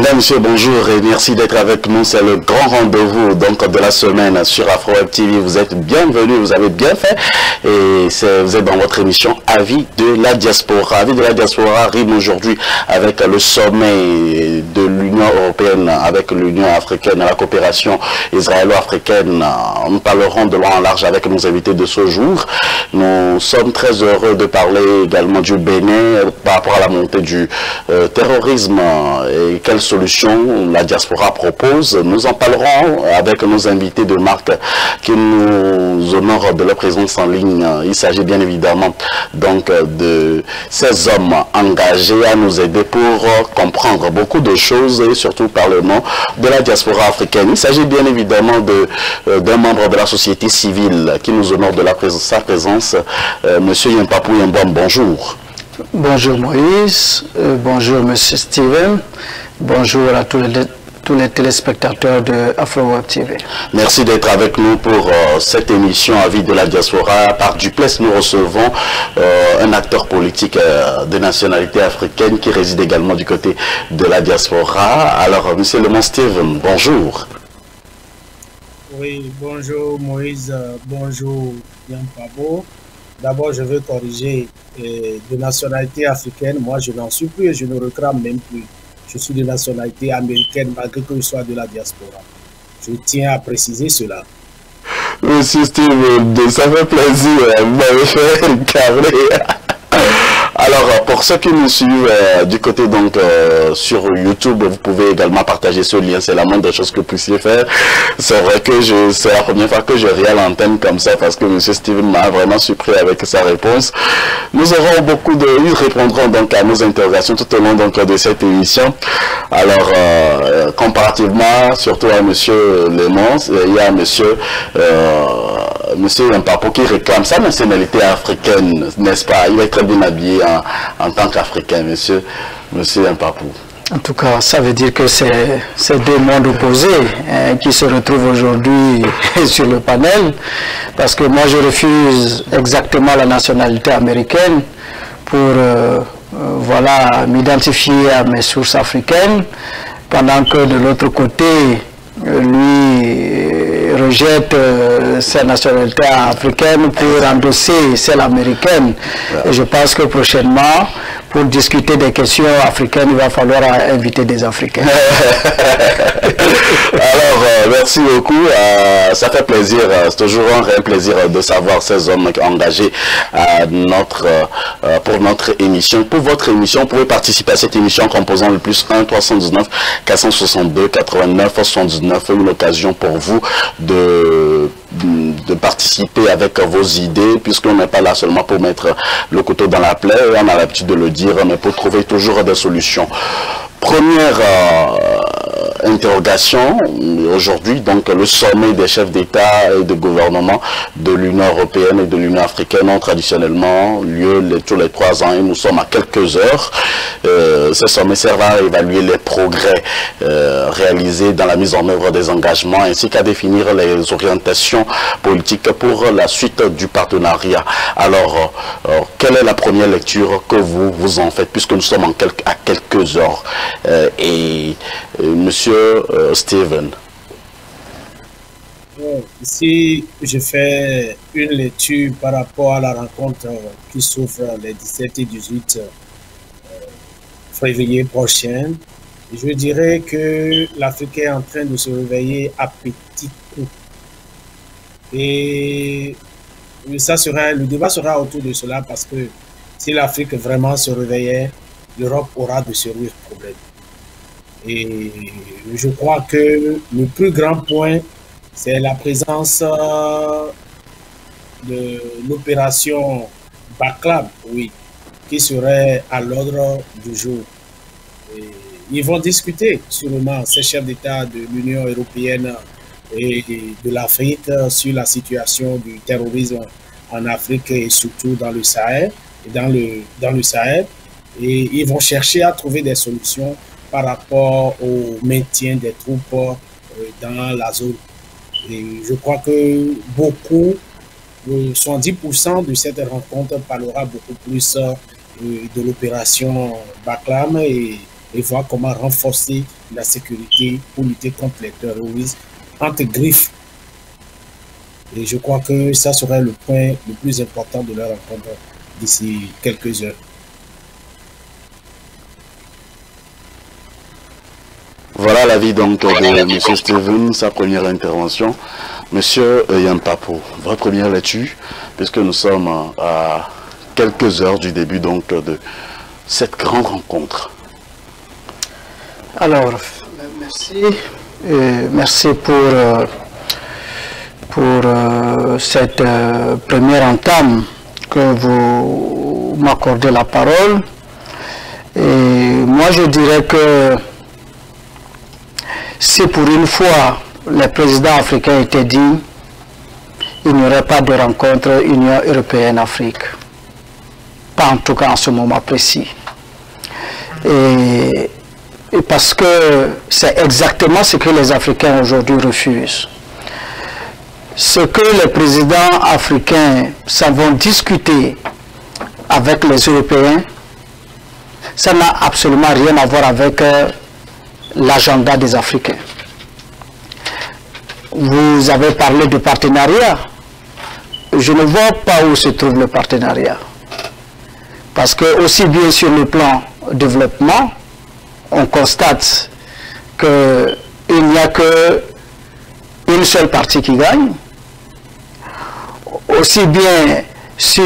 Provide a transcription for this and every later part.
Mesdames, Messieurs, bonjour et merci d'être avec nous. C'est le grand rendez-vous donc de la semaine sur Afro-Web TV. Vous êtes bienvenus, vous avez bien fait. Et vous êtes dans votre émission Avis de la Diaspora. Avis de la Diaspora rime aujourd'hui avec le sommet de l'Union Européenne, avec l'Union Africaine, la coopération israélo-africaine. Nous parlerons de long en large avec nos invités de ce jour. Nous sommes très heureux de parler également du Bénin par rapport à la montée du terrorisme et quelles solutions la diaspora propose. Nous en parlerons avec nos invités de marque qui nous honorent de leur présence en ligne. Il s'agit bien évidemment donc de ces hommes engagés à nous aider pour comprendre beaucoup de choses et surtout par le nom de la diaspora africaine. Il s'agit bien évidemment d'un membre de la société civile qui nous honore de sa présence, Monsieur Yampapou Yembom. Bonjour. Bonjour Moïse, bonjour Monsieur Steven, bonjour à tous les téléspectateurs de Afro-Web TV. Merci d'être avec nous pour cette émission Avis de la Diaspora. Par Duplessis, nous recevons un acteur politique de nationalité africaine qui réside également du côté de la diaspora. Alors, Monsieur Le Mans Steven, bonjour. Oui, bonjour Moïse, bonjour Yampabo. D'abord, je veux corriger de nationalité africaine. Moi, je n'en suis plus et je ne réclame même plus. Je suis de nationalité américaine malgré que je sois de la diaspora. Je tiens à préciser cela. Monsieur Steve, ça fait plaisir. Vous m'avez fait carré. Alors, pour ceux qui nous suivent du côté donc sur YouTube, vous pouvez également partager ce lien. C'est la moindre chose que vous puissiez faire. C'est vrai que c'est la première fois que je ris à l'antenne comme ça parce que Monsieur Steven m'a vraiment surpris avec sa réponse. Nous aurons ils répondront donc à nos interrogations tout au long donc de cette émission. Alors, comparativement, surtout à Monsieur Lemons, il y a Monsieur Yampapou qui réclame sa nationalité africaine, n'est-ce pas? Il est très bien habillé en tant qu'Africain, Monsieur Yampapou. En tout cas, ça veut dire que c'est deux mondes opposés qui se retrouvent aujourd'hui sur le panel, parce que moi je refuse exactement la nationalité américaine pour voilà, m'identifier à mes sources africaines, pendant que de l'autre côté, lui rejette sa nationalité africaine pour endosser celle américaine. Et je pense que prochainement, pour discuter des questions africaines, il va falloir inviter des Africains. Alors, merci beaucoup. Ça fait plaisir. C'est toujours un réel plaisir de savoir ces hommes engagés pour notre émission. Pour votre émission, vous pouvez participer à cette émission en composant le plus 1 319 462 89 79. Une occasion pour vous de participer avec vos idées, puisqu'on n'est pas là seulement pour mettre le couteau dans la plaie, on a l'habitude de le dire, mais pour trouver toujours des solutions. Première interrogation, aujourd'hui, donc le sommet des chefs d'État et de gouvernement de l'Union européenne et de l'Union africaine ont traditionnellement lieu tous les 3 ans et nous sommes à quelques heures. Ce sommet sert à évaluer les progrès réalisés dans la mise en œuvre des engagements ainsi qu'à définir les orientations politiques pour la suite du partenariat. Alors, quelle est la première lecture que vous en faites puisque nous sommes à quelques heures Monsieur Steven? Ici, je fais une lecture par rapport à la rencontre qui s'ouvre les 17 et 18 février prochain. Je dirais que l'Afrique est en train de se réveiller à petits coups. Et le débat sera autour de cela parce que si l'Afrique vraiment se réveillait, l'Europe aura de sérieux problèmes. Et je crois que le plus grand point, c'est la présence de l'opération Barkhane, oui, qui serait à l'ordre du jour. Et ils vont discuter sûrement, ces chefs d'État de l'Union européenne et de l'Afrique, sur la situation du terrorisme en Afrique et surtout dans le Sahel. Dans le Sahel. Et ils vont chercher à trouver des solutions par rapport au maintien des troupes dans la zone. Et je crois que beaucoup, 70% de cette rencontre parlera beaucoup plus de l'opération Barkhane et et voir comment renforcer la sécurité pour lutter contre les terroristes entre griffes. Et je crois que ça serait le point le plus important de leur rencontre d'ici quelques heures. Voilà l'avis donc de M. Steven, sa première intervention. Monsieur Yampapou, votre première lecture, puisque nous sommes à quelques heures du début donc de cette grande rencontre. Alors, merci. Merci pour cette première entame que vous m'accordez la parole. Et moi, je dirais que si pour une fois les présidents africains étaient dignes, il n'y aurait pas de rencontre Union européenne-Afrique. Pas en tout cas en ce moment précis. Et parce que c'est exactement ce que les Africains aujourd'hui refusent. Ce que les présidents africains s'en vont discuter avec les Européens, ça n'a absolument rien à voir avec l'agenda des Africains. Vous avez parlé de partenariat. Je ne vois pas où se trouve le partenariat. Parce que aussi bien sur le plan développement, on constate qu'il n'y a qu'une seule partie qui gagne. Aussi bien sur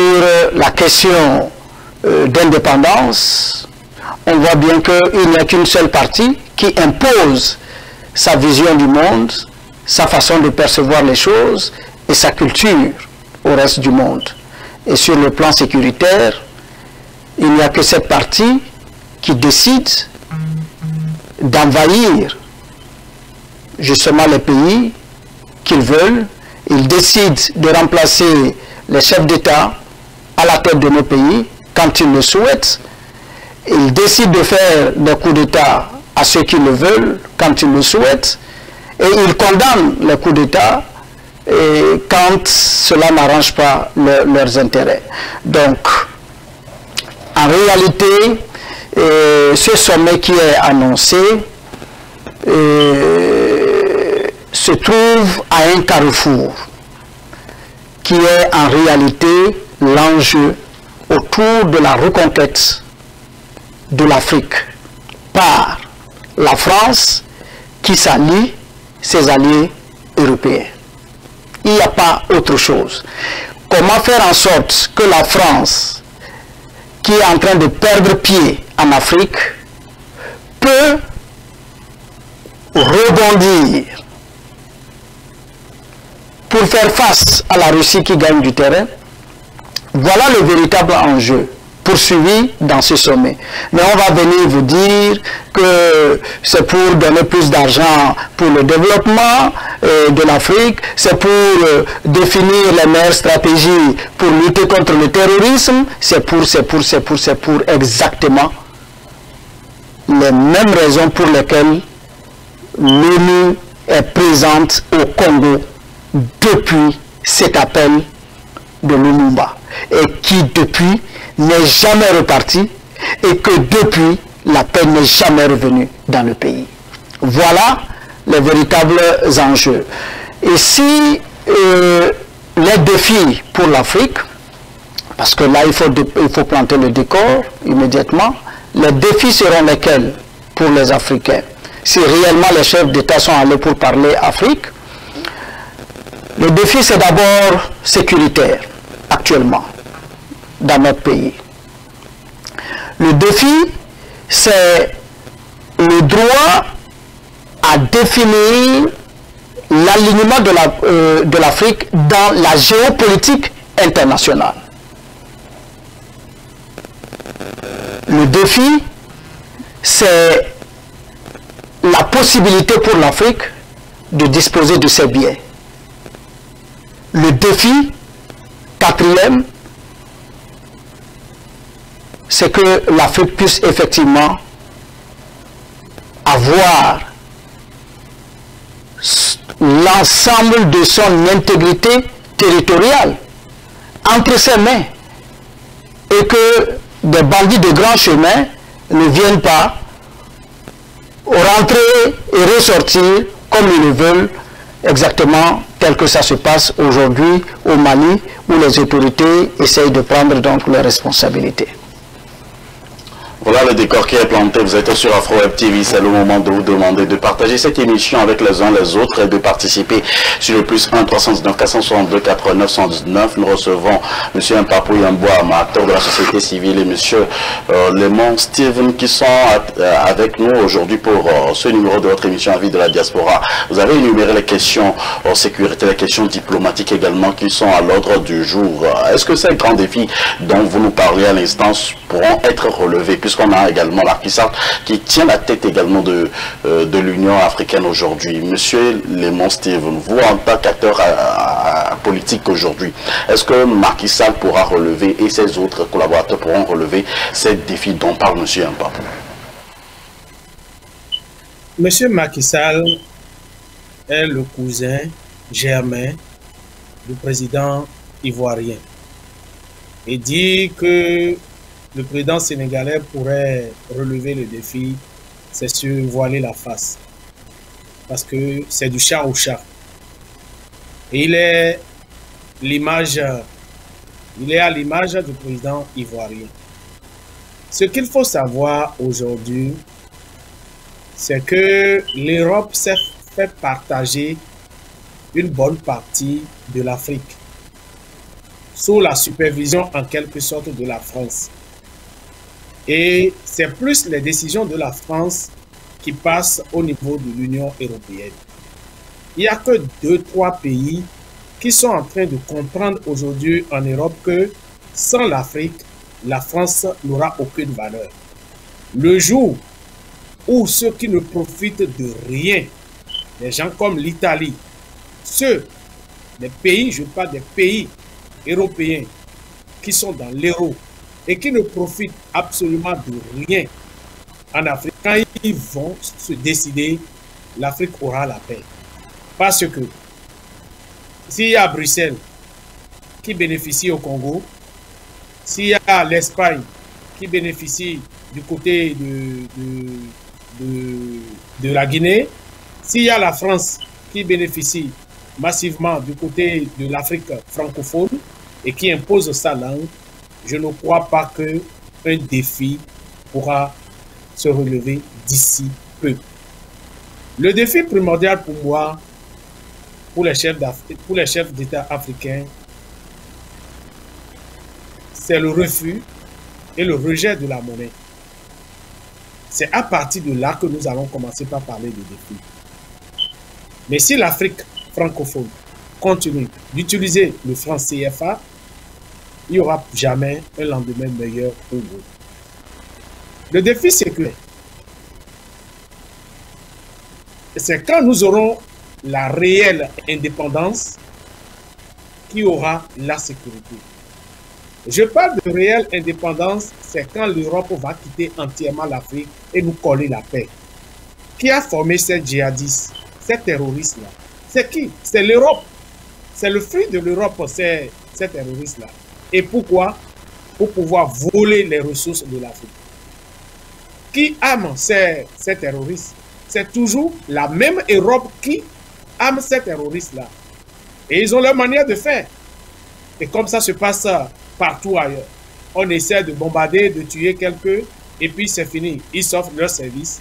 la question d'indépendance, on voit bien qu'il n'y a qu'une seule partie qui impose sa vision du monde, sa façon de percevoir les choses et sa culture au reste du monde. Et sur le plan sécuritaire, il n'y a que cette partie qui décide d'envahir justement les pays qu'ils veulent. Ils décident de remplacer les chefs d'État à la tête de nos pays quand ils le souhaitent. Ils décident de faire des coups d'État à ceux qui le veulent quand ils le souhaitent. Et ils condamnent les coups d'État quand cela n'arrange pas leurs intérêts. Donc, en réalité, ce sommet qui est annoncé se trouve à un carrefour qui est en réalité l'enjeu autour de la reconquête de l'Afrique par la France qui s'allie ses alliés européens. Il n'y a pas autre chose. Comment faire en sorte que la France, qui est en train de perdre pied en Afrique, peut rebondir pour faire face à la Russie qui gagne du terrain? Voilà le véritable enjeu poursuivi dans ce sommet. Mais on va venir vous dire que c'est pour donner plus d'argent pour le développement de l'Afrique, c'est pour définir les meilleures stratégies pour lutter contre le terrorisme, c'est pour exactement les mêmes raisons pour lesquelles l'ONU est présente au Congo depuis cet appel de Lumumba et qui depuis n'est jamais reparti et que depuis la paix n'est jamais revenue dans le pays. Voilà les véritables enjeux. Et si les défis pour l'Afrique, parce que là il faut planter le décor immédiatement, les défis seront lesquels pour les Africains? Si réellement les chefs d'État sont allés pour parler Afrique, le défi c'est d'abord sécuritaire actuellement dans notre pays. Le défi c'est le droit à définir l'alignement de l'Afrique dans la géopolitique internationale. Le défi c'est la possibilité pour l'Afrique de disposer de ses biens. Le défi, quatrième, c'est que l'Afrique puisse effectivement avoir l'ensemble de son intégrité territoriale entre ses mains et que des bandits de grand chemin ne viennent pas rentrer et ressortir comme ils le veulent, exactement tel que ça se passe aujourd'hui au Mali, où les autorités essayent de prendre donc leurs responsabilités. Voilà le décor qui est planté. Vous êtes sur Afro Web TV. C'est le moment de vous demander de partager cette émission avec les uns les autres et de participer sur le plus 1 319 462 89 119. Nous recevons M. Mpapou Yamboua, acteur de la société civile, et M. Lemon Steven qui sont avec nous aujourd'hui pour ce numéro de votre émission Avis de la diaspora. Vous avez énuméré les questions en sécurité, les questions diplomatiques également qui sont à l'ordre du jour. Est-ce que ces grands défis dont vous nous parlez à l'instant pourront être relevés, puisqu'on a également Macky Sall qui tient la tête également de l'Union africaine aujourd'hui? Monsieur Lemon Steven, vous en tant qu'acteur politique aujourd'hui, est-ce que Macky Sall pourra relever et ses autres collaborateurs pourront relever ces défis dont parle monsieur Mpapou? Monsieur Macky Sall est le cousin germain du président ivoirien et dit que le président sénégalais pourrait relever le défi, c'est se voiler la face. Parce que c'est du chat au chat. Et il est à l'image du président ivoirien. Ce qu'il faut savoir aujourd'hui, c'est que l'Europe s'est fait partager une bonne partie de l'Afrique sous la supervision en quelque sorte de la France. Et c'est plus les décisions de la France qui passent au niveau de l'Union européenne. Il n'y a que 2-3 pays qui sont en train de comprendre aujourd'hui en Europe que sans l'Afrique, la France n'aura aucune valeur. Le jour où ceux qui ne profitent de rien, des gens comme l'Italie, les pays, je parle des pays européens qui sont dans l'euro, et qui ne profitent absolument de rien en Afrique, quand ils vont se décider, l'Afrique aura la paix. Parce que s'il y a Bruxelles qui bénéficie au Congo, s'il y a l'Espagne qui bénéficie du côté de la Guinée, s'il y a la France qui bénéficie massivement du côté de l'Afrique francophone et qui impose sa langue, je ne crois pas qu'un défi pourra se relever d'ici peu. Le défi primordial pour moi, pour les chefs d'État africains, c'est le refus et le rejet de la monnaie. C'est à partir de là que nous allons commencer par parler de défis. Mais si l'Afrique francophone continue d'utiliser le franc CFA, il n'y aura jamais un lendemain meilleur pour vous. Le défi, c'est que c'est quand nous aurons la réelle indépendance qu'il y aura la sécurité. Je parle de réelle indépendance, c'est quand l'Europe va quitter entièrement l'Afrique et nous coller la paix. Qui a formé ces djihadistes, ces terroristes-là? C'est qui? C'est l'Europe. C'est le fruit de l'Europe, ces terroristes-là. Et pourquoi? Pour pouvoir voler les ressources de l'Afrique. Qui aime ces terroristes? C'est toujours la même Europe qui aime ces terroristes-là. Et ils ont leur manière de faire. Et comme ça se passe partout ailleurs. On essaie de bombarder, de tuer quelqu'un, et puis c'est fini. Ils s'offrent leur service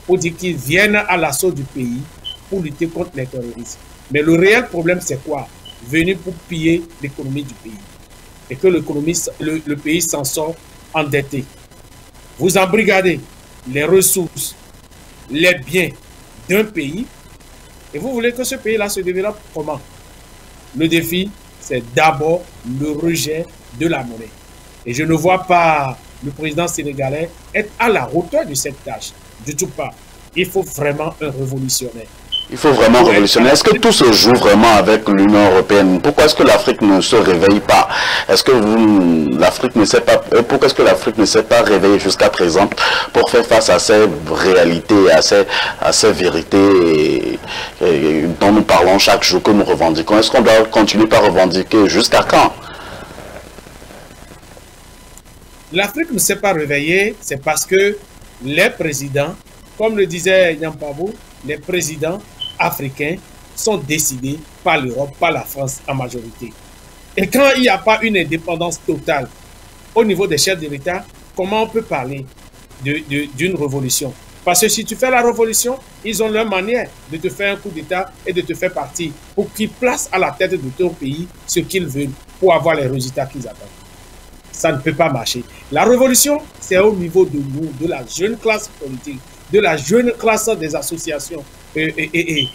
pour dire qu'ils viennent à l'assaut du pays pour lutter contre les terroristes. Mais le réel problème, c'est quoi? Venir pour piller l'économie du pays. Et que le pays s'en sort endetté. Vous embrigadez les ressources, les biens d'un pays, et vous voulez que ce pays-là se développe comment? Le défi, c'est d'abord le rejet de la monnaie. Et je ne vois pas le président sénégalais être à la hauteur de cette tâche. Du tout pas. Il faut vraiment un révolutionnaire. Il faut vraiment révolutionner. Est-ce que tout se joue vraiment avec l'Union européenne? Pourquoi est-ce que l'Afrique ne se réveille pas? Est-ce que l'Afrique ne s'est pas, pourquoi est-ce que l'Afrique ne s'est pas réveillée jusqu'à présent pour faire face à ces réalités, à ces vérités dont nous parlons chaque jour, que nous revendiquons? Est-ce qu'on doit continuer par revendiquer jusqu'à quand? L'Afrique ne s'est pas réveillée, c'est parce que les présidents comme le disait Nyampabou, les présidents africains sont décidés par l'Europe, par la France en majorité. Et quand il n'y a pas une indépendance totale au niveau des chefs de l'État, comment on peut parler d'une révolution? Parce que si tu fais la révolution, ils ont leur manière de te faire un coup d'État et de te faire partir pour qu'ils placent à la tête de ton pays ce qu'ils veulent pour avoir les résultats qu'ils attendent. Ça ne peut pas marcher. La révolution, c'est au niveau de nous, de la jeune classe politique, de la jeune classe des associations et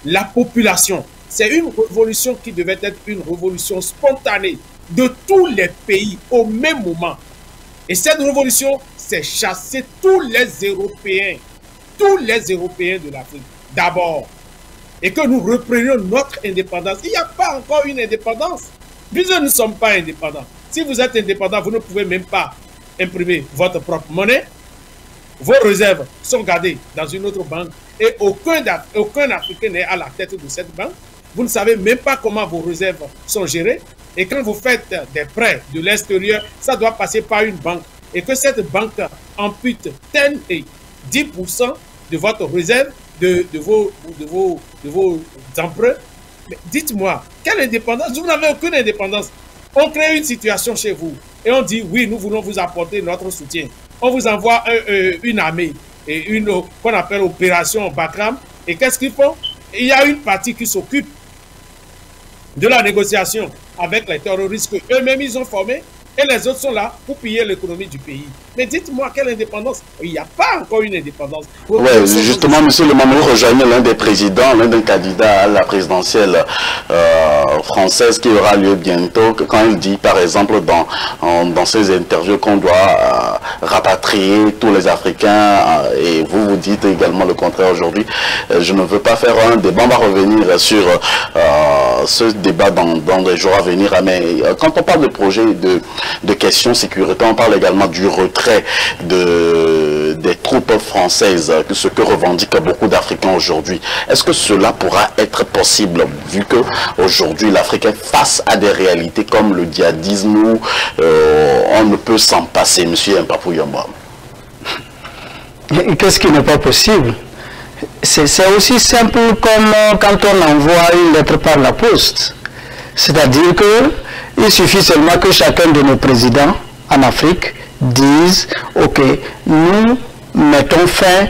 la population. C'est une révolution qui devait être une révolution spontanée de tous les pays au même moment. Et cette révolution, c'est chasser tous les Européens de l'Afrique, d'abord. Et que nous reprenions notre indépendance. Il n'y a pas encore une indépendance. Nous ne sommes pas indépendants. Si vous êtes indépendant, vous ne pouvez même pas imprimer votre propre monnaie. Vos réserves sont gardées dans une autre banque et aucun Africain n'est à la tête de cette banque. Vous ne savez même pas comment vos réserves sont gérées. Et quand vous faites des prêts de l'extérieur, ça doit passer par une banque. Et que cette banque ampute 10 et 10% de votre réserve, de vos emprunts. Mais dites-moi, quelle indépendance? Vous n'avez aucune indépendance. On crée une situation chez vous et on dit oui, nous voulons vous apporter notre soutien. On vous envoie une armée et une qu'on appelle opération Bakram. Et qu'est-ce qu'ils font? Il y a une partie qui s'occupe de la négociation avec les terroristes qu'eux-mêmes ils ont formés et les autres sont là pour piller l'économie du pays. Mais dites-moi, quelle indépendance? Il n'y a pas encore une indépendance. Oui, justement, M. Le Mamadou rejoignait l'un des présidents, l'un des candidats à la présidentielle française qui aura lieu bientôt, quand il dit, par exemple, dans ses interviews qu'on doit rapatrier tous les Africains, et vous dites également le contraire aujourd'hui. Je ne veux pas faire un débat, on va revenir sur ce débat dans les jours à venir, mais quand on parle de projet de questions sécurité, on parle également du retrait des troupes françaises, ce que revendiquent beaucoup d'Africains aujourd'hui. Est-ce que cela pourra être possible, vu qu'aujourd'hui l'Afrique est face à des réalités comme le djihadisme où on ne peut s'en passer, M. Mpapou Yamba? Qu'est-ce qui n'est pas possible? C'est aussi simple comme quand on envoie une lettre par la poste. C'est-à-dire qu'il suffit seulement que chacun de nos présidents en Afrique dise « Ok, nous mettons fin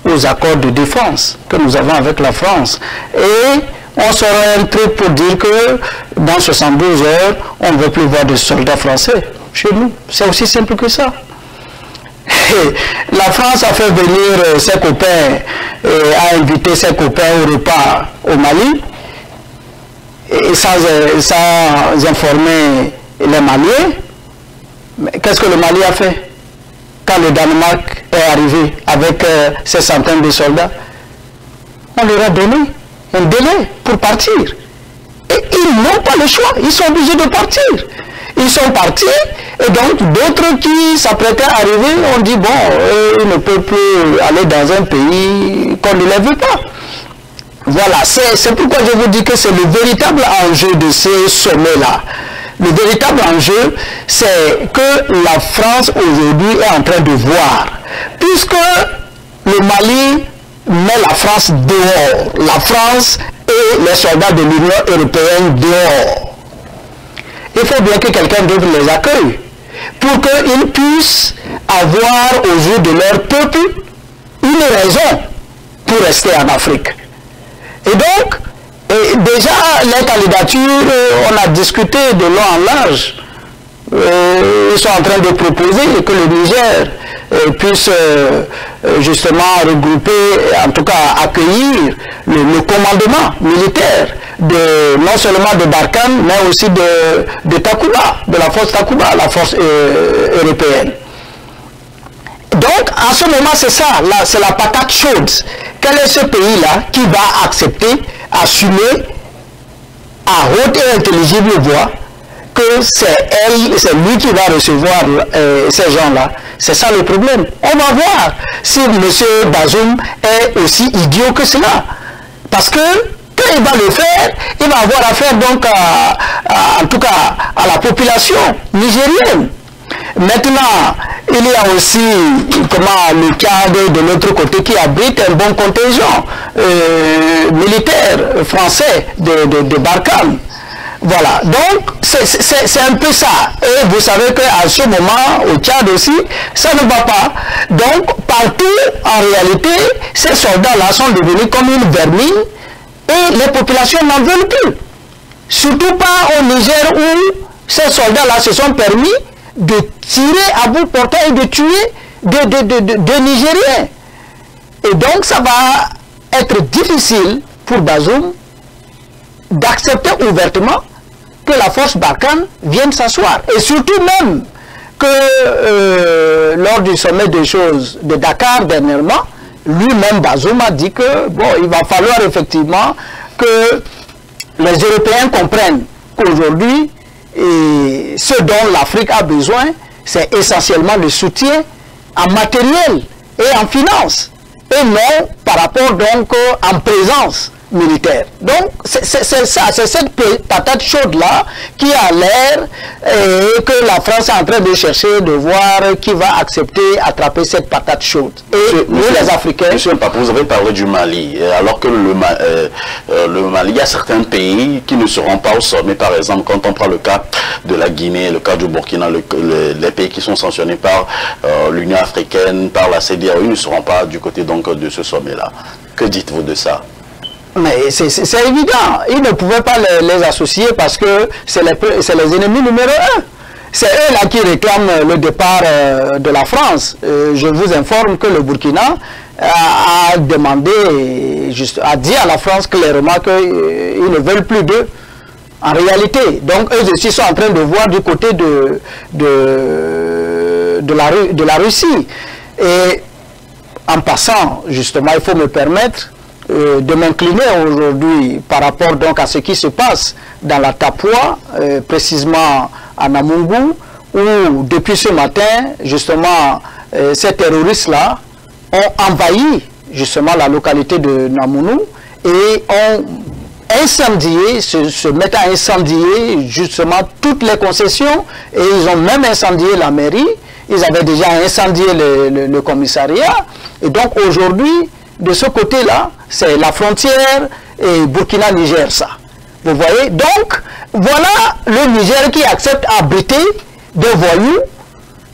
aux accords de défense que nous avons avec la France. » Et on sera un truc pour dire que dans 72 heures, on ne veut plus voir de soldats français chez nous. C'est aussi simple que ça. Et la France a fait venir ses copains, a invité ses copains au repas au Mali, et sans informer les Maliens. Qu'est-ce que le Mali a fait quand le Danemark est arrivé avec ses centaines de soldats? On leur a donné un délai pour partir. Et ils n'ont pas le choix, ils sont obligés de partir. Ils sont partis, et donc d'autres qui s'apprêtaient à arriver ont dit bon, ils ne peuvent plus aller dans un pays qu'on ne les veut pas. Voilà, c'est pourquoi je vous dis que c'est le véritable enjeu de ces sommets-là. Le véritable enjeu, c'est que la France aujourd'hui est en train de voir, puisque le Mali met la France dehors, la France et les soldats de l'Union européenne dehors. Il faut bien que quelqu'un d'autre les accueille pour qu'ils puissent avoir aux yeux de leur peuple une raison pour rester en Afrique. Et donc, déjà, les candidatures, on a discuté de long en large. Ils sont en train de proposer que le Niger puisse justement regrouper, en tout cas accueillir le commandement militaire non seulement de Barkhane, mais aussi de Takuba, de la force Takuba, la force européenne. Donc, en ce moment, c'est ça, c'est la patate chaude. Quel est ce pays-là qui va accepter, assumer à haute et intelligible voix que c'est lui qui va recevoir ces gens-là? C'est ça le problème. On va voir si M. Bazoum est aussi idiot que cela. Parce que quand il va le faire, il va avoir affaire donc en tout cas à la population nigérienne. Maintenant, il y a aussi le Tchad de l'autre côté qui abrite un bon contingent militaire français de Barkhane. Voilà, donc c'est un peu ça. Et vous savez qu'à ce moment, au Tchad aussi, ça ne va pas. Donc, partout, en réalité, ces soldats-là sont devenus comme une vermine et les populations n'en veulent plus. Surtout pas au Niger où ces soldats-là se sont permis de tirer à bout portant et de tuer des Nigériens. Et donc, ça va être difficile pour Bazoum d'accepter ouvertement que la force Barkhane vienne s'asseoir. Et surtout même que lors du sommet des choses de Dakar dernièrement, lui-même Bazoum a dit que bon, il va falloir effectivement que les Européens comprennent qu'aujourd'hui, ce dont l'Afrique a besoin, c'est essentiellement le soutien en matériel et en finance, et non par rapport donc en présence militaire. Donc c'est ça, c'est cette patate chaude-là qui a l'air que la France est en train de chercher, de voir qui va accepter attraper cette patate chaude. Et nous les Africains... Monsieur Mpapou, vous avez parlé du Mali, alors que le Mali, il y a certains pays qui ne seront pas au sommet. Par exemple, quand on prend le cas de la Guinée, le cas du Burkina, les pays qui sont sanctionnés par l'Union africaine, par la CEDEAO, ils ne seront pas du côté donc de ce sommet-là. Que dites-vous de ça? Mais c'est évident, ils ne pouvaient pas les associer parce que c'est les ennemis numéro un. C'est eux là qui réclament le départ de la France. Je vous informe que le Burkina a demandé, a dit à la France clairement qu'ils ne veulent plus d'eux. En réalité, donc eux aussi sont en train de voir du côté de la Russie. Et en passant, justement, il faut me permettre de m'incliner aujourd'hui par rapport donc à ce qui se passe dans la Tapua, précisément à Namungu, où depuis ce matin, justement, ces terroristes-là ont envahi justement la localité de Namounou et ont incendié, se mettent à incendier justement toutes les concessions, et ils ont même incendié la mairie. Ils avaient déjà incendié le commissariat, et donc aujourd'hui, de ce côté-là, c'est la frontière et Burkina-Niger, ça. Vous voyez? Donc, voilà le Niger qui accepte abriter des voyous,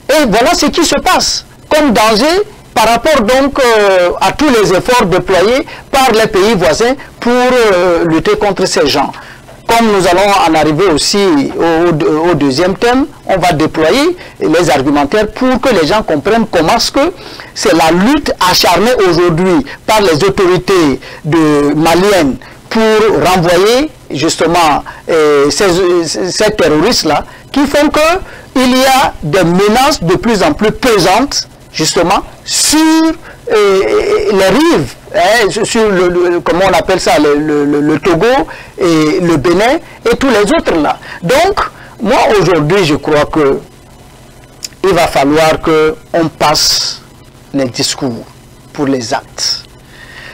et voilà ce qui se passe comme danger par rapport donc à tous les efforts déployés par les pays voisins pour lutter contre ces gens. Comme nous allons en arriver aussi au deuxième thème, on va déployer les argumentaires pour que les gens comprennent comment est-ce que c'est la lutte acharnée aujourd'hui par les autorités maliennes pour renvoyer justement ces terroristes-là, qui font qu'il y a des menaces de plus en plus pesantes justement sur les rives, sur comment on appelle ça, le Togo et le Bénin et tous les autres là. Donc, moi aujourd'hui je crois que il va falloir qu'on passe les discours pour les actes.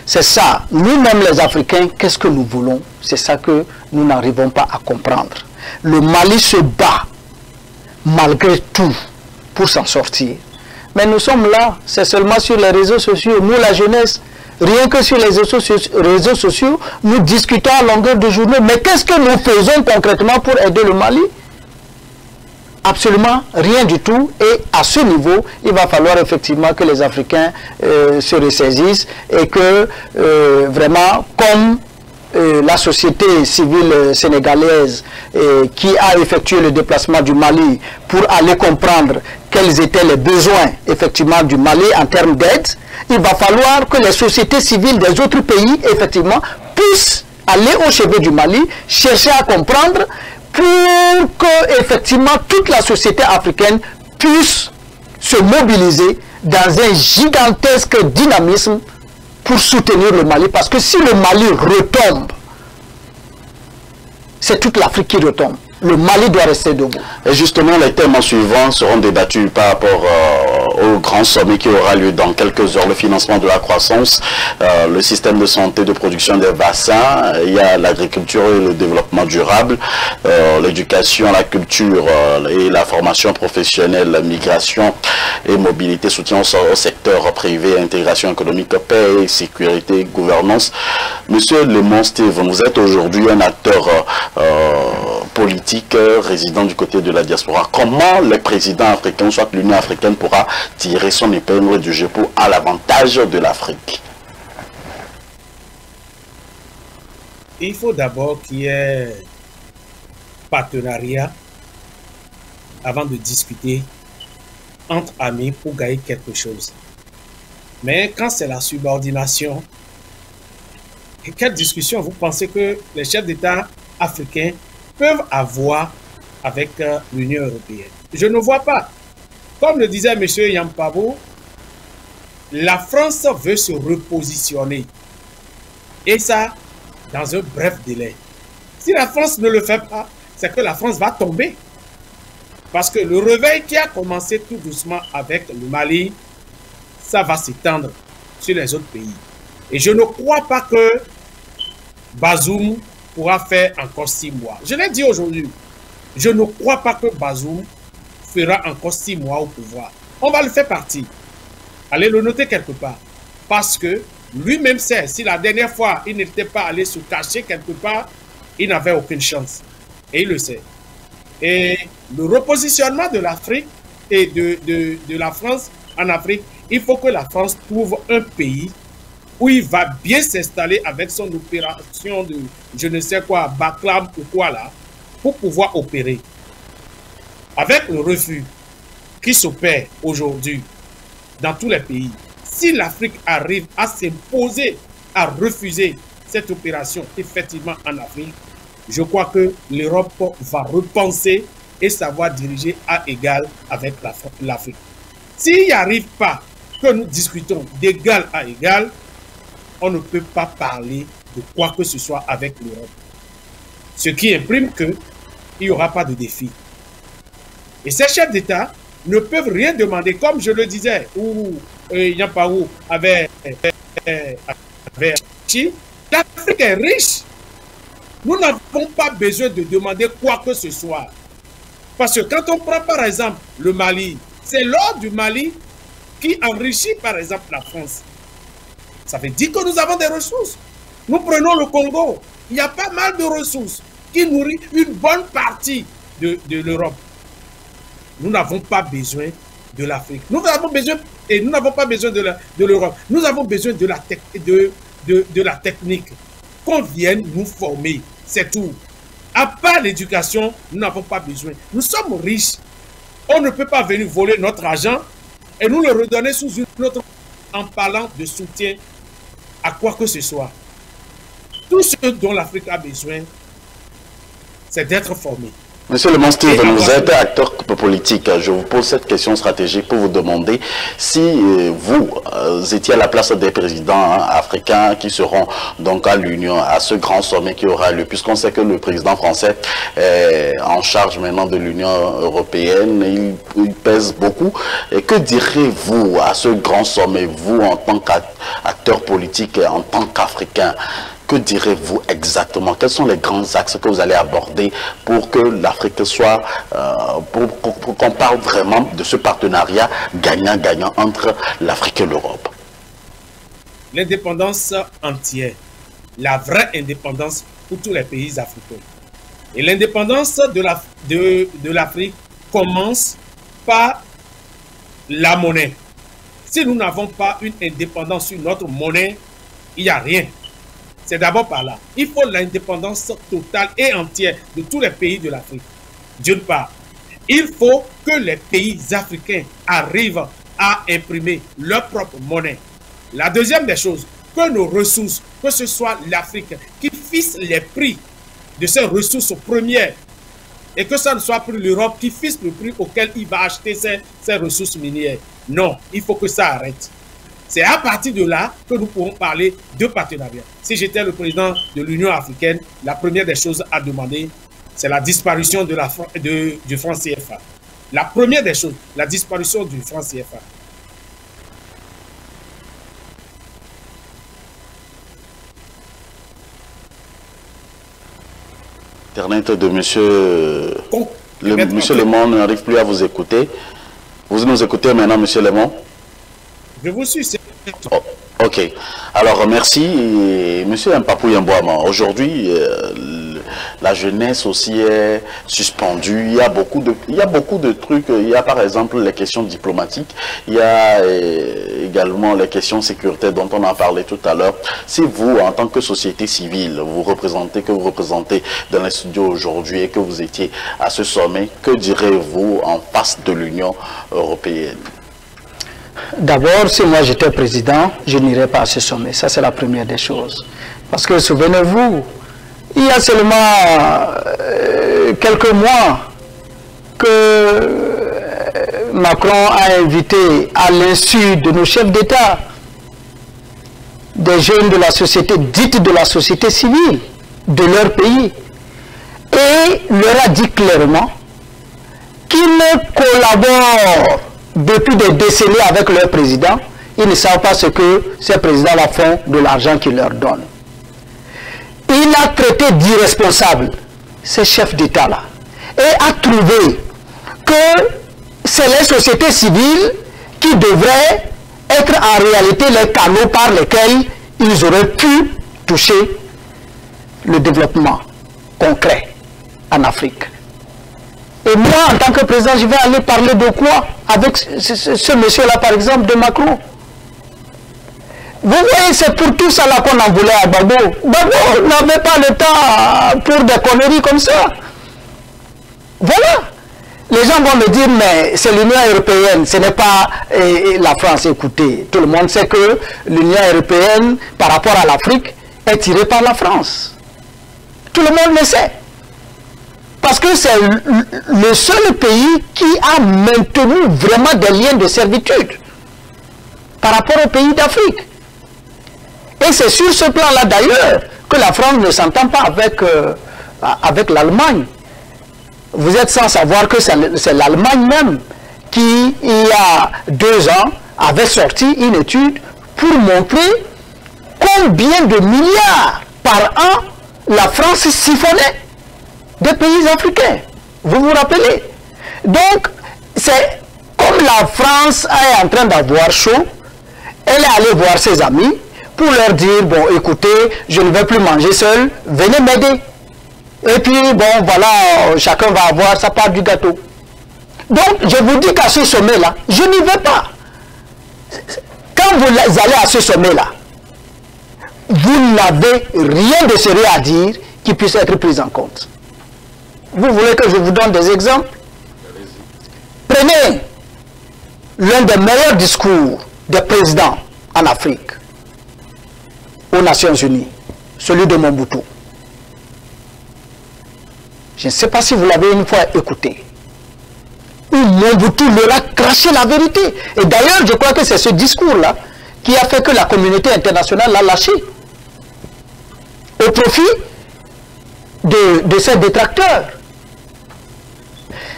C'est ça, nous-mêmes les Africains, qu'est-ce que nous voulons? C'est ça que nous n'arrivons pas à comprendre. Le Mali se bat malgré tout pour s'en sortir. Mais nous sommes là, c'est seulement sur les réseaux sociaux. Nous, la jeunesse, rien que sur les réseaux sociaux, nous discutons à longueur de journée. Mais qu'est-ce que nous faisons concrètement pour aider le Mali? Absolument rien du tout. Et à ce niveau, il va falloir effectivement que les Africains se ressaisissent et que vraiment, comme la société civile sénégalaise qui a effectué le déplacement du Mali pour aller comprendre quels étaient les besoins effectivement du Mali en termes d'aide, il va falloir que les sociétés civiles des autres pays effectivement puissent aller au chevet du Mali, chercher à comprendre pour que effectivement toute la société africaine puisse se mobiliser dans un gigantesque dynamisme pour soutenir le Mali, parce que si le Mali retombe, c'est toute l'Afrique qui retombe. le Mali doit rester debout. Et justement, les thèmes suivants seront débattus par rapport au grand sommet qui aura lieu dans quelques heures. Le financement de la croissance, le système de santé, de production des vaccins, il y a l'agriculture et le développement durable, l'éducation, la culture et la formation professionnelle, la migration et mobilité, soutien au secteur privé, intégration économique, paix, sécurité, gouvernance. Monsieur Lemon Steve, vous êtes aujourd'hui un acteur politique résident du côté de la diaspora. Comment les présidents africains, soit l'Union africaine, pourra tirer son épingle du jeu à l'avantage de l'Afrique? Il faut d'abord qu'il y ait partenariat avant de discuter entre amis pour gagner quelque chose. Mais quand c'est la subordination, quelle discussion vous pensez que les chefs d'État africains peuvent avoir avec l'Union européenne? Je ne vois pas. Comme le disait M. Yampabo, la France veut se repositionner. Et ça, dans un bref délai. Si la France ne le fait pas, c'est que la France va tomber. Parce que le réveil qui a commencé tout doucement avec le Mali, ça va s'étendre sur les autres pays. Et je ne crois pas que Bazoum pourra faire encore 6 mois. Je l'ai dit aujourd'hui. Je ne crois pas que Bazoum fera encore 6 mois au pouvoir. On va le faire partir. Allez le noter quelque part. Parce que lui-même sait, si la dernière fois, il n'était pas allé se cacher quelque part, il n'avait aucune chance. Et il le sait. Et le repositionnement de l'Afrique et de la France en Afrique, il faut que la France trouve un pays où il va bien s'installer avec son opération de je ne sais quoi, Baklam ou quoi là, pour pouvoir opérer. Avec le refus qui s'opère aujourd'hui dans tous les pays, si l'Afrique arrive à s'imposer, à refuser cette opération effectivement en Afrique, je crois que l'Europe va repenser et savoir diriger à égal avec l'Afrique. S'il n'y arrive pas que nous discutons d'égal à égal, on ne peut pas parler de quoi que ce soit avec l'Europe. Ce qui imprime qu'il n'y aura pas de défi. Et ces chefs d'État ne peuvent rien demander, comme je le disais, ou Yampao avait dit, l'Afrique est riche. Nous n'avons pas besoin de demander quoi que ce soit. Parce que quand on prend par exemple le Mali, c'est l'or du Mali qui enrichit par exemple la France. Ça veut dire que nous avons des ressources. Nous prenons le Congo. Il y a pas mal de ressources qui nourrissent une bonne partie de l'Europe. Nous n'avons pas besoin de l'Afrique. Nous avons besoin, et nous n'avons pas besoin de l'Europe. Nous avons besoin de la technique. Qu'on vienne nous former, c'est tout. À part l'éducation, nous n'avons pas besoin. Nous sommes riches. On ne peut pas venir voler notre argent et nous le redonner sous une autre en parlant de soutien à quoi que ce soit. Tout ce dont l'Afrique a besoin, c'est d'être formé. Monsieur Lemon Steve, vous êtes acteur politique. Je vous pose cette question stratégique pour vous demander si vous étiez à la place des présidents africains qui seront donc à l'Union, à ce grand sommet qui aura lieu, puisqu'on sait que le président français est en charge maintenant de l'Union européenne, il pèse beaucoup. Et que direz-vous à ce grand sommet, vous en tant qu'acteur politique, en tant qu'Africain? Que direz-vous exactement? Quels sont les grands axes que vous allez aborder pour que l'Afrique soit, pour qu'on parle vraiment de ce partenariat gagnant-gagnant entre l'Afrique et l'Europe? L'indépendance entière, la vraie indépendance pour tous les pays africains. Et l'indépendance de l'Afrique commence par la monnaie. Si nous n'avons pas une indépendance sur notre monnaie, il n'y a rien. C'est d'abord par là. Il faut l'indépendance totale et entière de tous les pays de l'Afrique. D'une part, il faut que les pays africains arrivent à imprimer leur propre monnaie. La deuxième des choses, que nos ressources, que ce soit l'Afrique qui fixe les prix de ses ressources premières et que ça ne soit plus l'Europe qui fixe le prix auquel il va acheter ses ressources minières. Non, il faut que ça arrête. C'est à partir de là que nous pourrons parler de partenariat. Si j'étais le président de l'Union africaine, la première des choses à demander, c'est la disparition du franc CFA. La première des choses, la disparition du franc CFA. Internet de monsieur... Monsieur Lemon n'arrive plus à vous écouter. Vous nous écoutez maintenant, monsieur Lemon? Je vous suis. Oh, ok. Alors, merci, monsieur Mpapou Yambouama. Aujourd'hui, la jeunesse aussi est suspendue. Il y a beaucoup de trucs. Il y a par exemple les questions diplomatiques. Il y a également les questions sécuritaires dont on a parlé tout à l'heure. Si vous, en tant que société civile, vous représentez dans les studios aujourd'hui et que vous étiez à ce sommet, que direz-vous en face de l'Union européenne? D'abord, si moi j'étais président, je n'irais pas à ce sommet. Ça, c'est la première des choses. Parce que, souvenez-vous, il y a seulement quelques mois que Macron a invité, à l'insu de nos chefs d'État, des jeunes de la société, dites de la société civile, de leur pays, et leur a dit clairement qu'ils collaborent depuis des décennies avec leur président. Ils ne savent pas ce que ces présidents-là font de l'argent qu'ils leur donnent. Il a traité d'irresponsables ces chefs d'État-là et a trouvé que c'est les sociétés civiles qui devraient être en réalité les canaux par lesquels ils auraient pu toucher le développement concret en Afrique. Et moi, en tant que président, je vais aller parler de quoi avec ce monsieur-là, par exemple, de Macron? Vous voyez, c'est pour tout ça là qu'on en voulait à Gbagbo. Gbagbo n'avait pas le temps pour des conneries comme ça. Voilà. Les gens vont me dire, mais c'est l'Union européenne, ce n'est pas la France. Écoutez, tout le monde sait que l'Union européenne, par rapport à l'Afrique, est tirée par la France. Tout le monde le sait. Parce que c'est le seul pays qui a maintenu vraiment des liens de servitude par rapport aux pays d'Afrique. Et c'est sur ce plan-là d'ailleurs que la France ne s'entend pas avec l'Allemagne. Vous êtes sans savoir que c'est l'Allemagne même qui, il y a 2 ans, avait sorti une étude pour montrer combien de milliards par an la France siphonnait des pays africains. Vous vous rappelez? Donc, c'est comme la France est en train d'avoir chaud, elle est allée voir ses amis pour leur dire, bon, écoutez, je ne vais plus manger seul, venez m'aider. Et puis, bon, voilà, chacun va avoir sa part du gâteau. Donc, je vous dis qu'à ce sommet-là, je n'y vais pas. Quand vous allez à ce sommet-là, vous n'avez rien de sérieux à dire qui puisse être pris en compte. Vous voulez que je vous donne des exemples? Prenez l'un des meilleurs discours des présidents en Afrique, aux Nations Unies, celui de Mobutu. Je ne sais pas si vous l'avez une fois écouté. Où Mobutu leur a craché la vérité. Et d'ailleurs, je crois que c'est ce discours-là qui a fait que la communauté internationale l'a lâché au profit de ses détracteurs.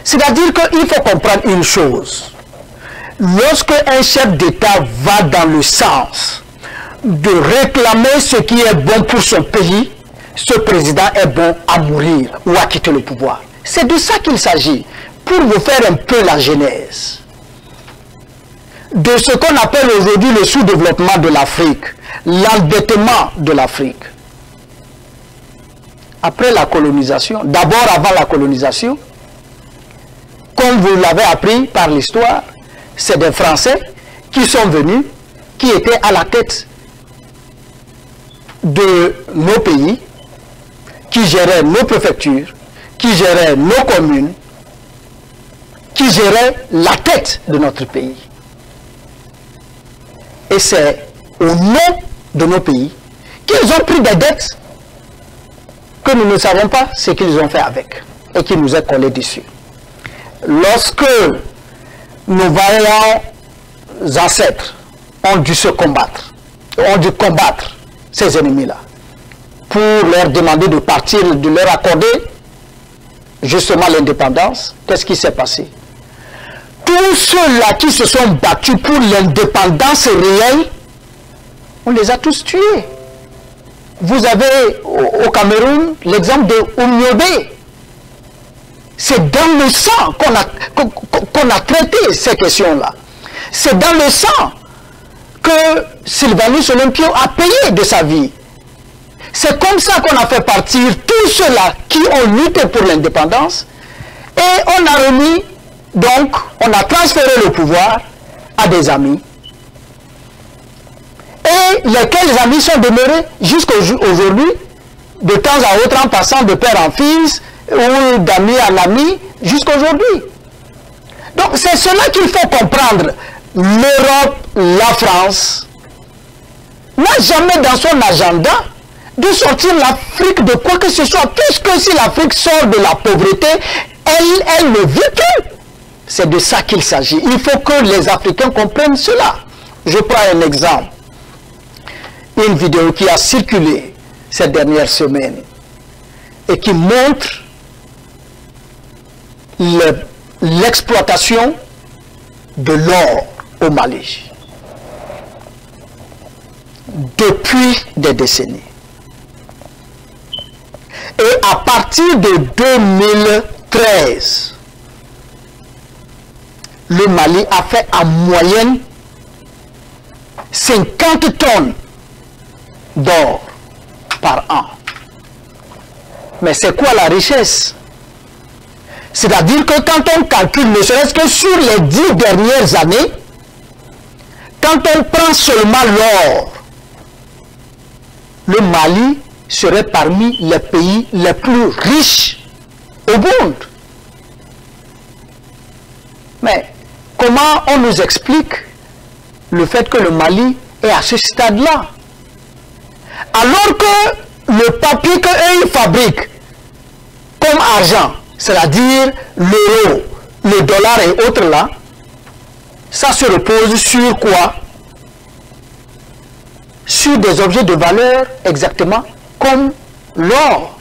C'est-à-dire qu'il faut comprendre une chose. Lorsque un chef d'État va dans le sens de réclamer ce qui est bon pour son pays, ce président est bon à mourir ou à quitter le pouvoir. C'est de ça qu'il s'agit, pour vous faire un peu la genèse de ce qu'on appelle aujourd'hui le sous-développement de l'Afrique, l'endettement de l'Afrique. Après la colonisation, d'abord avant la colonisation, comme vous l'avez appris par l'histoire, c'est des Français qui sont venus, qui étaient à la tête de nos pays, qui géraient nos préfectures, qui géraient nos communes, qui géraient la tête de notre pays. Et c'est au nom de nos pays qu'ils ont pris des dettes que nous ne savons pas ce qu'ils ont fait avec et qui nous est collé dessus. Lorsque nos vaillants ancêtres ont dû se combattre, ont dû combattre ces ennemis-là, pour leur demander de partir, de leur accorder justement l'indépendance, qu'est-ce qui s'est passé? Tous ceux-là qui se sont battus pour l'indépendance réelle, on les a tous tués. Vous avez au Cameroun l'exemple de Oumyobé. C'est dans le sang qu'on a traité ces questions-là. C'est dans le sang que Sylvanus Olympio a payé de sa vie. C'est comme ça qu'on a fait partir tous ceux-là qui ont lutté pour l'indépendance et on a remis, donc, on a transféré le pouvoir à des amis. Et lesquels amis sont demeurés jusqu'à aujourd'hui, de temps à autre en passant de père en fils ou d'ami en ami jusqu'à aujourd'hui. Donc c'est cela qu'il faut comprendre. L'Europe, la France, n'a jamais dans son agenda de sortir l'Afrique de quoi que ce soit, puisque si l'Afrique sort de la pauvreté, elle ne vit plus. C'est de ça qu'il s'agit. Il faut que les Africains comprennent cela. Je prends un exemple. Une vidéo qui a circulé ces dernières semaines et qui montre l'exploitation de l'or au Mali depuis des décennies. Et à partir de 2013, le Mali a fait en moyenne 50 tonnes d'or par an. Mais c'est quoi la richesse? C'est-à-dire que quand on calcule, ne serait-ce que sur les 10 dernières années, quand on prend seulement l'or, le Mali serait parmi les pays les plus riches au monde. Mais comment on nous explique le fait que le Mali est à ce stade-là? Alors que le papier qu'eux ils fabriquent comme argent, c'est-à-dire l'euro, le dollar et autres là, ça se repose sur quoi? Sur des objets de valeur exactement comme l'or.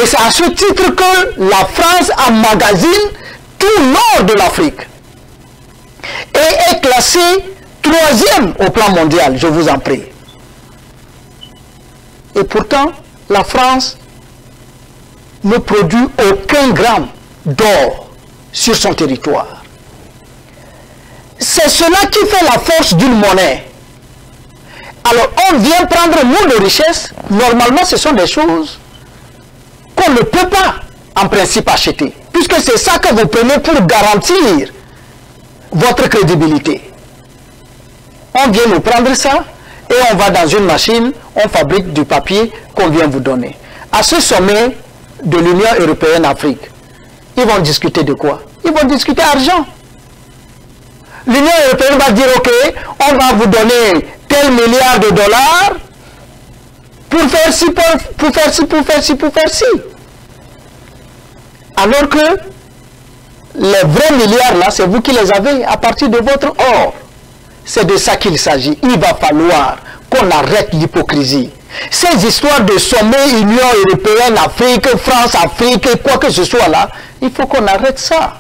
Et c'est à ce titre que la France emmagasine tout l'or de l'Afrique et est classée 3e au plan mondial, je vous en prie. Et pourtant, la France ne produit aucun gramme d'or sur son territoire. C'est cela qui fait la force d'une monnaie. Alors, on vient prendre nous de richesse. Normalement, ce sont des choses qu'on ne peut pas, en principe, acheter. Puisque c'est ça que vous prenez pour garantir votre crédibilité. On vient nous prendre ça et on va dans une machine, on fabrique du papier qu'on vient vous donner. À ce sommet de l'Union européenne-Afrique, ils vont discuter de quoi? Ils vont discuter argent. L'Union européenne va dire, ok, on va vous donner tel milliard de dollars pour faire ci, pour faire ci, pour faire ci, pour faire ci. Alors que les vrais milliards là, c'est vous qui les avez à partir de votre or. C'est de ça qu'il s'agit. Il va falloir qu'on arrête l'hypocrisie. Ces histoires de sommet Union européenne, Afrique, France, Afrique, quoi que ce soit là, il faut qu'on arrête ça.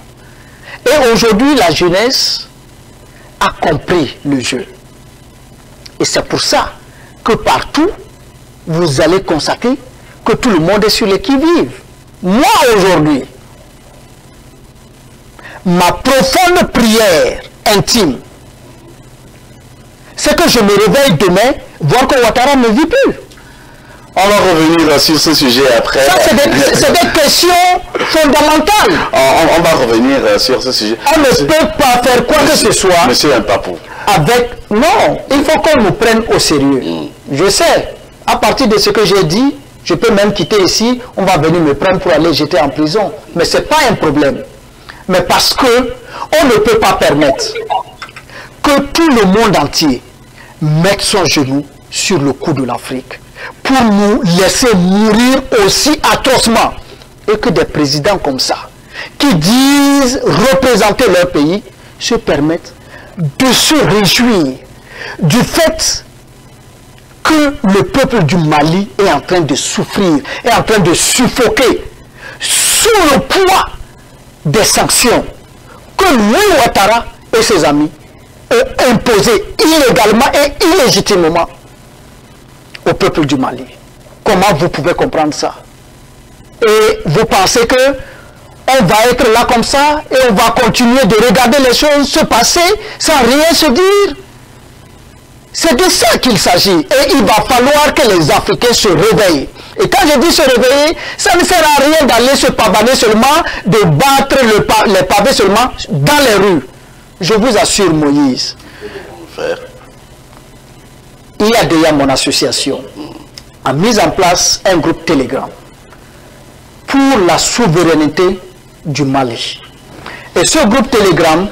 Et aujourd'hui, la jeunesse a compris le jeu. Et c'est pour ça que partout, vous allez constater que tout le monde est sur les qui-vive. Moi, aujourd'hui, ma profonde prière intime, c'est que je me réveille demain, voir que Ouattara ne vit plus. On va revenir sur ce sujet après. Ça, c'est des questions fondamentales. On va revenir sur ce sujet. On ne peut pas faire quoi que ce soit. Monsieur Mpapou. Non, il faut qu'on nous prenne au sérieux. Je sais, à partir de ce que j'ai dit, je peux même quitter ici, on va venir me prendre pour aller jeter en prison. Mais ce n'est pas un problème. Mais parce que on ne peut pas permettre que tout le monde entier mette son genou sur le cou de l'Afrique pour nous laisser mourir aussi atrocement. Et que des présidents comme ça, qui disent représenter leur pays, se permettent de se réjouir du fait que le peuple du Mali est en train de souffrir, est en train de suffoquer sous le poids des sanctions que Louis Ouattara et ses amis ont imposées illégalement et illégitimement au peuple du Mali. Comment vous pouvez comprendre ça? Et vous pensez que on va être là comme ça et on va continuer de regarder les choses se passer sans rien se dire? C'est de ça qu'il s'agit. Et il va falloir que les Africains se réveillent. Et quand je dis se réveiller, ça ne sert à rien d'aller se pavaner seulement, de battre les pavés seulement dans les rues. Je vous assure, Moïse, il y a déjà mon association a mis en place un groupe Telegram pour la souveraineté du Mali. Et ce groupe Telegram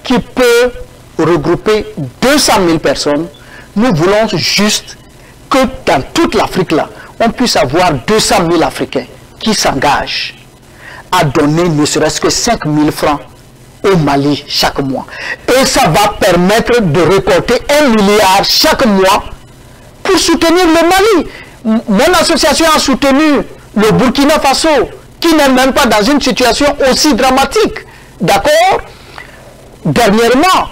qui peut regrouper 200 000 personnes, nous voulons juste que dans toute l'Afrique là, on puisse avoir 200 000 Africains qui s'engagent à donner ne serait-ce que 5 000 francs au Mali chaque mois. Et ça va permettre de récolter 1 milliard chaque mois pour soutenir le Mali. Mon association a soutenu le Burkina Faso, qui n'est même pas dans une situation aussi dramatique. D'accord? Dernièrement,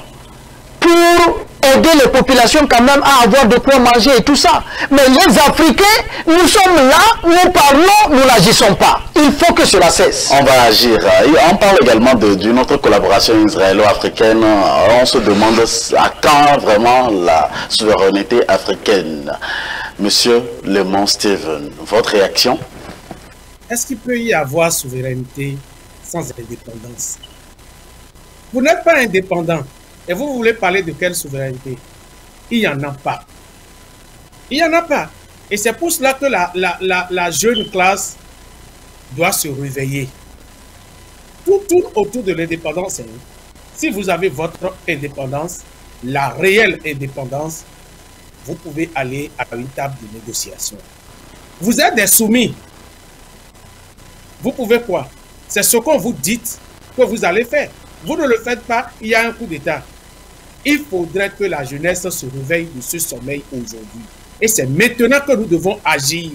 pour aider les populations quand même à avoir de quoi manger et tout ça. Mais les Africains, nous sommes là, nous parlons, nous n'agissons pas. Il faut que cela cesse. On va agir. On parle également d'une autre collaboration israélo-africaine. On se demande à quand vraiment la souveraineté africaine. Monsieur Lemon Steven, votre réaction? Est-ce qu'il peut y avoir souveraineté sans indépendance? Vous n'êtes pas indépendant. Et vous voulez parler de quelle souveraineté? Il n'y en a pas. Il n'y en a pas. Et c'est pour cela que la jeune classe doit se réveiller. Tout tourne autour de l'indépendance. Si vous avez votre indépendance, la réelle indépendance, vous pouvez aller à une table de négociation. Vous êtes des soumis. Vous pouvez quoi? C'est ce qu'on vous dit que vous allez faire. Vous ne le faites pas, il y a un coup d'État. Il faudrait que la jeunesse se réveille de ce sommeil aujourd'hui. Et c'est maintenant que nous devons agir.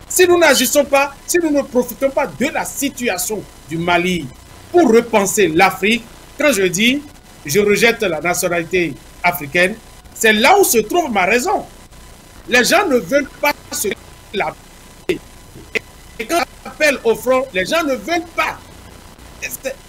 Si nous n'agissons pas, si nous ne profitons pas de la situation du Mali pour repenser l'Afrique, quand je dis je rejette la nationalité africaine, c'est là où se trouve ma raison. Les gens ne veulent pas se la paix. Et quand on appelle au front, les gens ne veulent pas.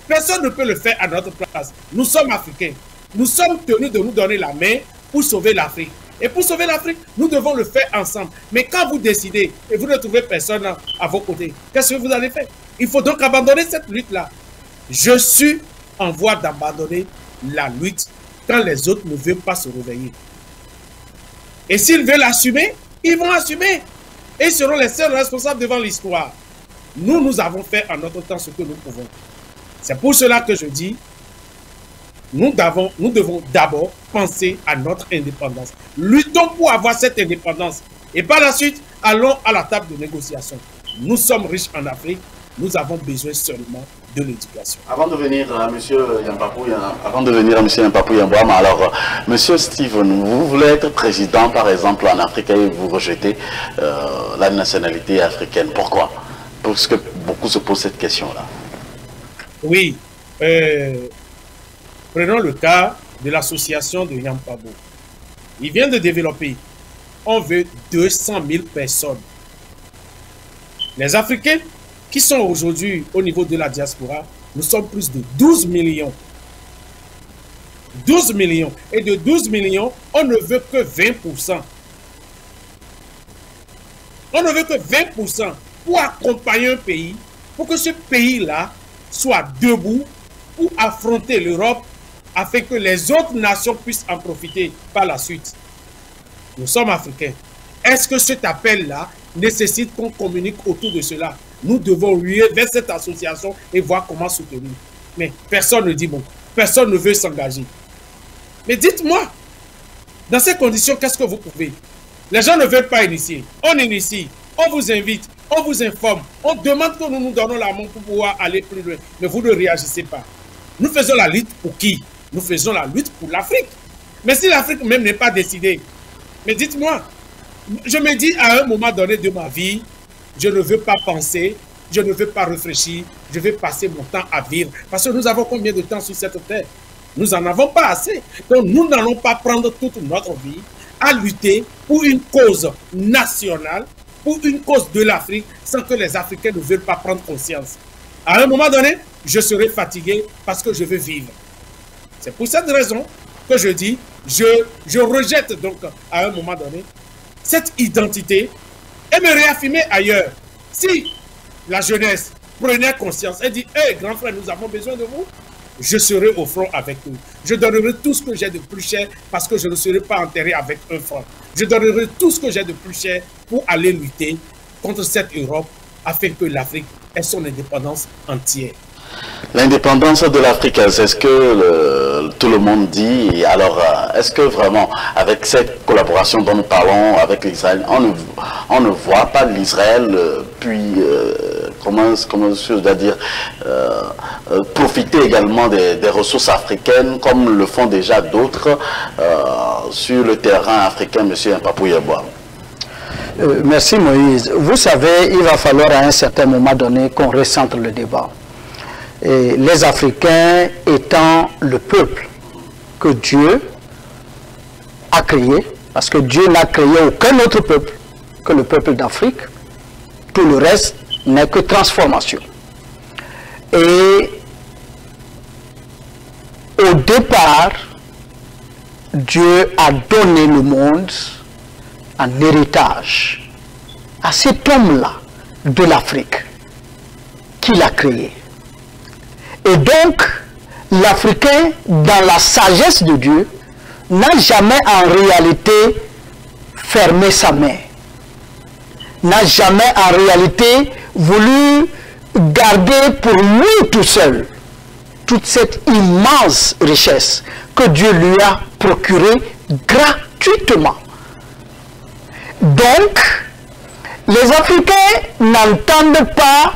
Personne ne peut le faire à notre place. Nous sommes Africains. Nous sommes tenus de nous donner la main pour sauver l'Afrique. Et pour sauver l'Afrique, nous devons le faire ensemble. Mais quand vous décidez et vous ne trouvez personne à vos côtés, qu'est-ce que vous allez faire? Il faut donc abandonner cette lutte-là. Je suis en voie d'abandonner la lutte quand les autres ne veulent pas se réveiller. Et s'ils veulent assumer, ils vont assumer. Et ils seront les seuls responsables devant l'histoire. Nous avons fait en notre temps ce que nous pouvons. C'est pour cela que je dis, nous devons d'abord penser à notre indépendance. Luttons pour avoir cette indépendance. Et par la suite, allons à la table de négociation. Nous sommes riches en Afrique. Nous avons besoin seulement de l'éducation. Avant de venir à M. Yampapou Yambouama, alors, M. Steven, vous voulez être président, par exemple, en Afrique et vous rejetez la nationalité africaine. Pourquoi? Parce que beaucoup se posent cette question-là. Oui. Prenons le cas de l'association de Yampabo. Il vient de développer. On veut 200 000 personnes. Les Africains qui sont aujourd'hui au niveau de la diaspora, nous sommes plus de 12 millions. 12 millions. Et de 12 millions, on ne veut que 20%. On ne veut que 20% pour accompagner un pays, pour que ce pays-là soit debout pour affronter l'Europe afin que les autres nations puissent en profiter par la suite. Nous sommes Africains. Est-ce que cet appel-là nécessite qu'on communique autour de cela? Nous devons ruer vers cette association et voir comment soutenir. Mais personne ne dit bon. Personne ne veut s'engager. Mais dites-moi, dans ces conditions, qu'est-ce que vous pouvez? Les gens ne veulent pas initier. On initie, on vous invite, on vous informe, on demande que nous nous donnons la main pour pouvoir aller plus loin. Mais vous ne réagissez pas. Nous faisons la lutte pour qui? Nous faisons la lutte pour l'Afrique. Mais si l'Afrique même n'est pas décidée, mais dites-moi, je me dis à un moment donné de ma vie, je ne veux pas penser je ne veux pas réfléchir, je vais passer mon temps à vivre. Parce que nous avons combien de temps sur cette terre? Nous n'en avons pas assez. Donc nous n'allons pas prendre toute notre vie à lutter pour une cause nationale, pour une cause de l'Afrique, sans que les Africains ne veulent pas prendre conscience. À un moment donné, je serai fatigué parce que je veux vivre. C'est pour cette raison que je dis, je rejette donc à un moment donné cette identité et me réaffirmer ailleurs. Si la jeunesse prenait conscience et dit, hé, grand frère, nous avons besoin de vous, je serai au front avec vous. Je donnerai tout ce que j'ai de plus cher parce que je ne serai pas enterré avec un franc. Je donnerai tout ce que j'ai de plus cher pour aller lutter contre cette Europe afin que l'Afrique ait son indépendance entière. L'indépendance de l'Afrique, c'est ce que tout le monde dit. Et alors, est-ce que vraiment, avec cette collaboration dont nous parlons avec l'Israël, on ne voit pas l'Israël, comment je dois dire, profiter également des ressources africaines, comme le font déjà d'autres sur le terrain africain, M. Mpapou-Yeboah? Merci Moïse. Vous savez, il va falloir à un certain moment donné qu'on recentre le débat. Et les Africains étant le peuple que Dieu a créé, parce que Dieu n'a créé aucun autre peuple que le peuple d'Afrique, tout le reste n'est que transformation. Et au départ, Dieu a donné le monde en héritage à cet homme-là de l'Afrique qu'il a créé. Et donc, l'Africain, dans la sagesse de Dieu, n'a jamais en réalité fermé sa main, n'a jamais en réalité voulu garder pour lui tout seul toute cette immense richesse que Dieu lui a procurée gratuitement. Donc, les Africains n'entendent pas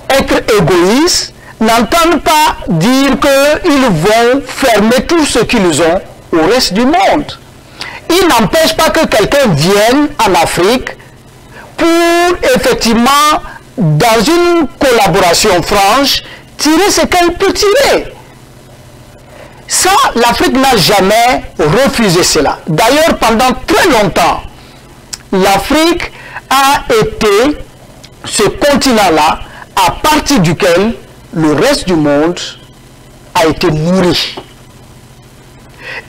être égoïstes, n'entendent pas dire qu'ils vont fermer tout ce qu'ils ont au reste du monde. Il n'empêche pas que quelqu'un vienne en Afrique pour effectivement, dans une collaboration franche, tirer ce qu'elle peut tirer. Ça, l'Afrique n'a jamais refusé cela. D'ailleurs, pendant très longtemps, l'Afrique a été ce continent-là à partir duquel le reste du monde a été nourri.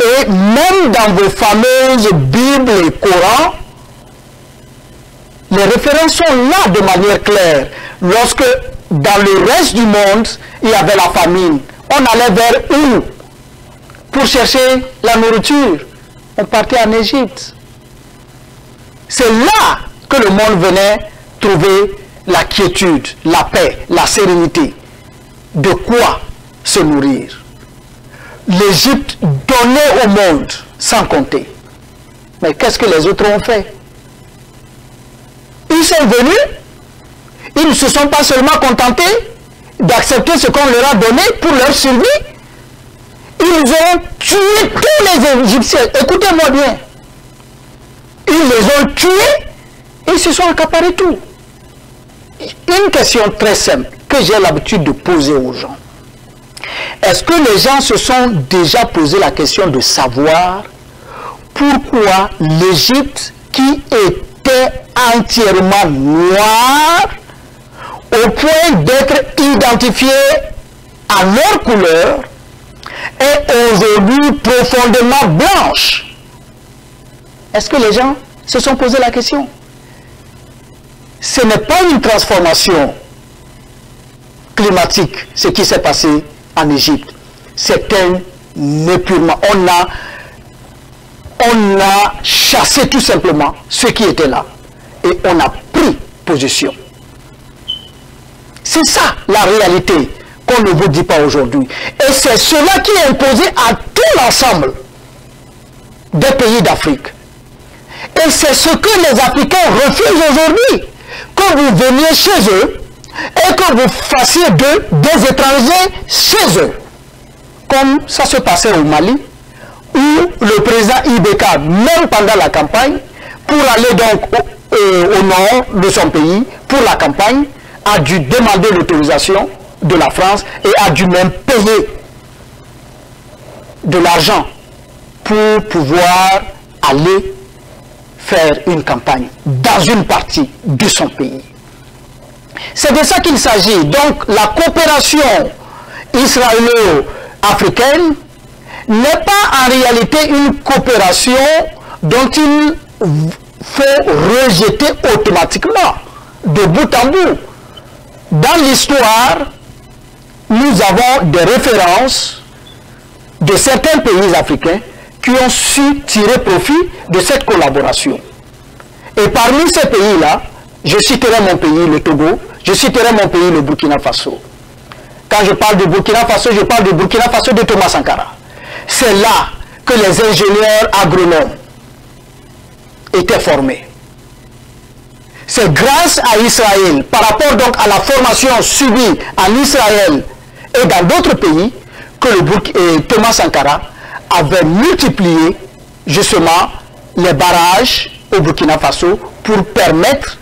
Et même dans vos fameuses Bibles et Corans, les références sont là de manière claire. Lorsque dans le reste du monde, il y avait la famine, on allait vers où pour chercher la nourriture? On partait en Égypte. C'est là que le monde venait trouver la quiétude, la paix, la sérénité. De quoi se nourrir? L'Égypte donnait au monde sans compter. Mais qu'est-ce que les autres ont fait? Ils sont venus, ils ne se sont pas seulement contentés d'accepter ce qu'on leur a donné pour leur survie. Ils ont tué tous les Égyptiens. Écoutez-moi bien. Ils les ont tués, ils se sont accaparés tout. Une question très simple que j'ai l'habitude de poser aux gens. Est-ce que les gens se sont déjà posé la question de savoir pourquoi l'Égypte, qui était entièrement noire, au point d'être identifiée à leur couleur, est aujourd'hui profondément blanche? Est-ce que les gens se sont posé la question? Ce n'est pas une transformation climatique, ce qui s'est passé en Égypte. C'est un épurement. On a chassé tout simplement ceux qui étaient là. Et on a pris position. C'est ça la réalité qu'on ne vous dit pas aujourd'hui. Et c'est cela qui est imposé à tout l'ensemble des pays d'Afrique. Et c'est ce que les Africains refusent aujourd'hui. Que vous veniez chez eux et que vous fassiez d'eux des étrangers chez eux. Comme ça se passait au Mali, où le président Ibeka, même pendant la campagne, pour aller donc au nord de son pays, pour la campagne, a dû demander l'autorisation de la France et a dû même payer de l'argent pour pouvoir aller faire une campagne dans une partie de son pays. C'est de ça qu'il s'agit. Donc la coopération israélo-africaine n'est pas en réalité une coopération dont il faut rejeter automatiquement de bout en bout. Dans l'histoire, nous avons des références de certains pays africains qui ont su tirer profit de cette collaboration. Et parmi ces pays-là, je citerai mon pays, le Togo, je citerai mon pays, le Burkina Faso. Quand je parle de Burkina Faso, je parle de Burkina Faso de Thomas Sankara. C'est là que les ingénieurs agronomes étaient formés. C'est grâce à Israël, par rapport donc à la formation subie en Israël et dans d'autres pays, que Thomas Sankara avait multiplié justement les barrages au Burkina Faso pour permettre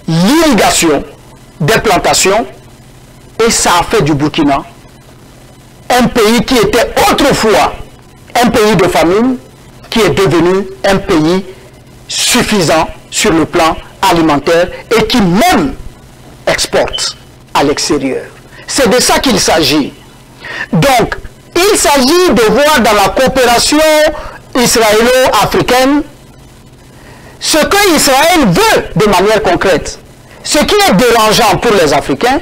l'irrigation des plantations, et ça a fait du Burkina un pays qui était autrefois un pays de famine, qui est devenu un pays suffisant sur le plan alimentaire et qui même exporte à l'extérieur. C'est de ça qu'il s'agit. Donc, il s'agit de voir dans la coopération israélo-africaine ce que Israël veut de manière concrète. Ce qui est dérangeant pour les Africains,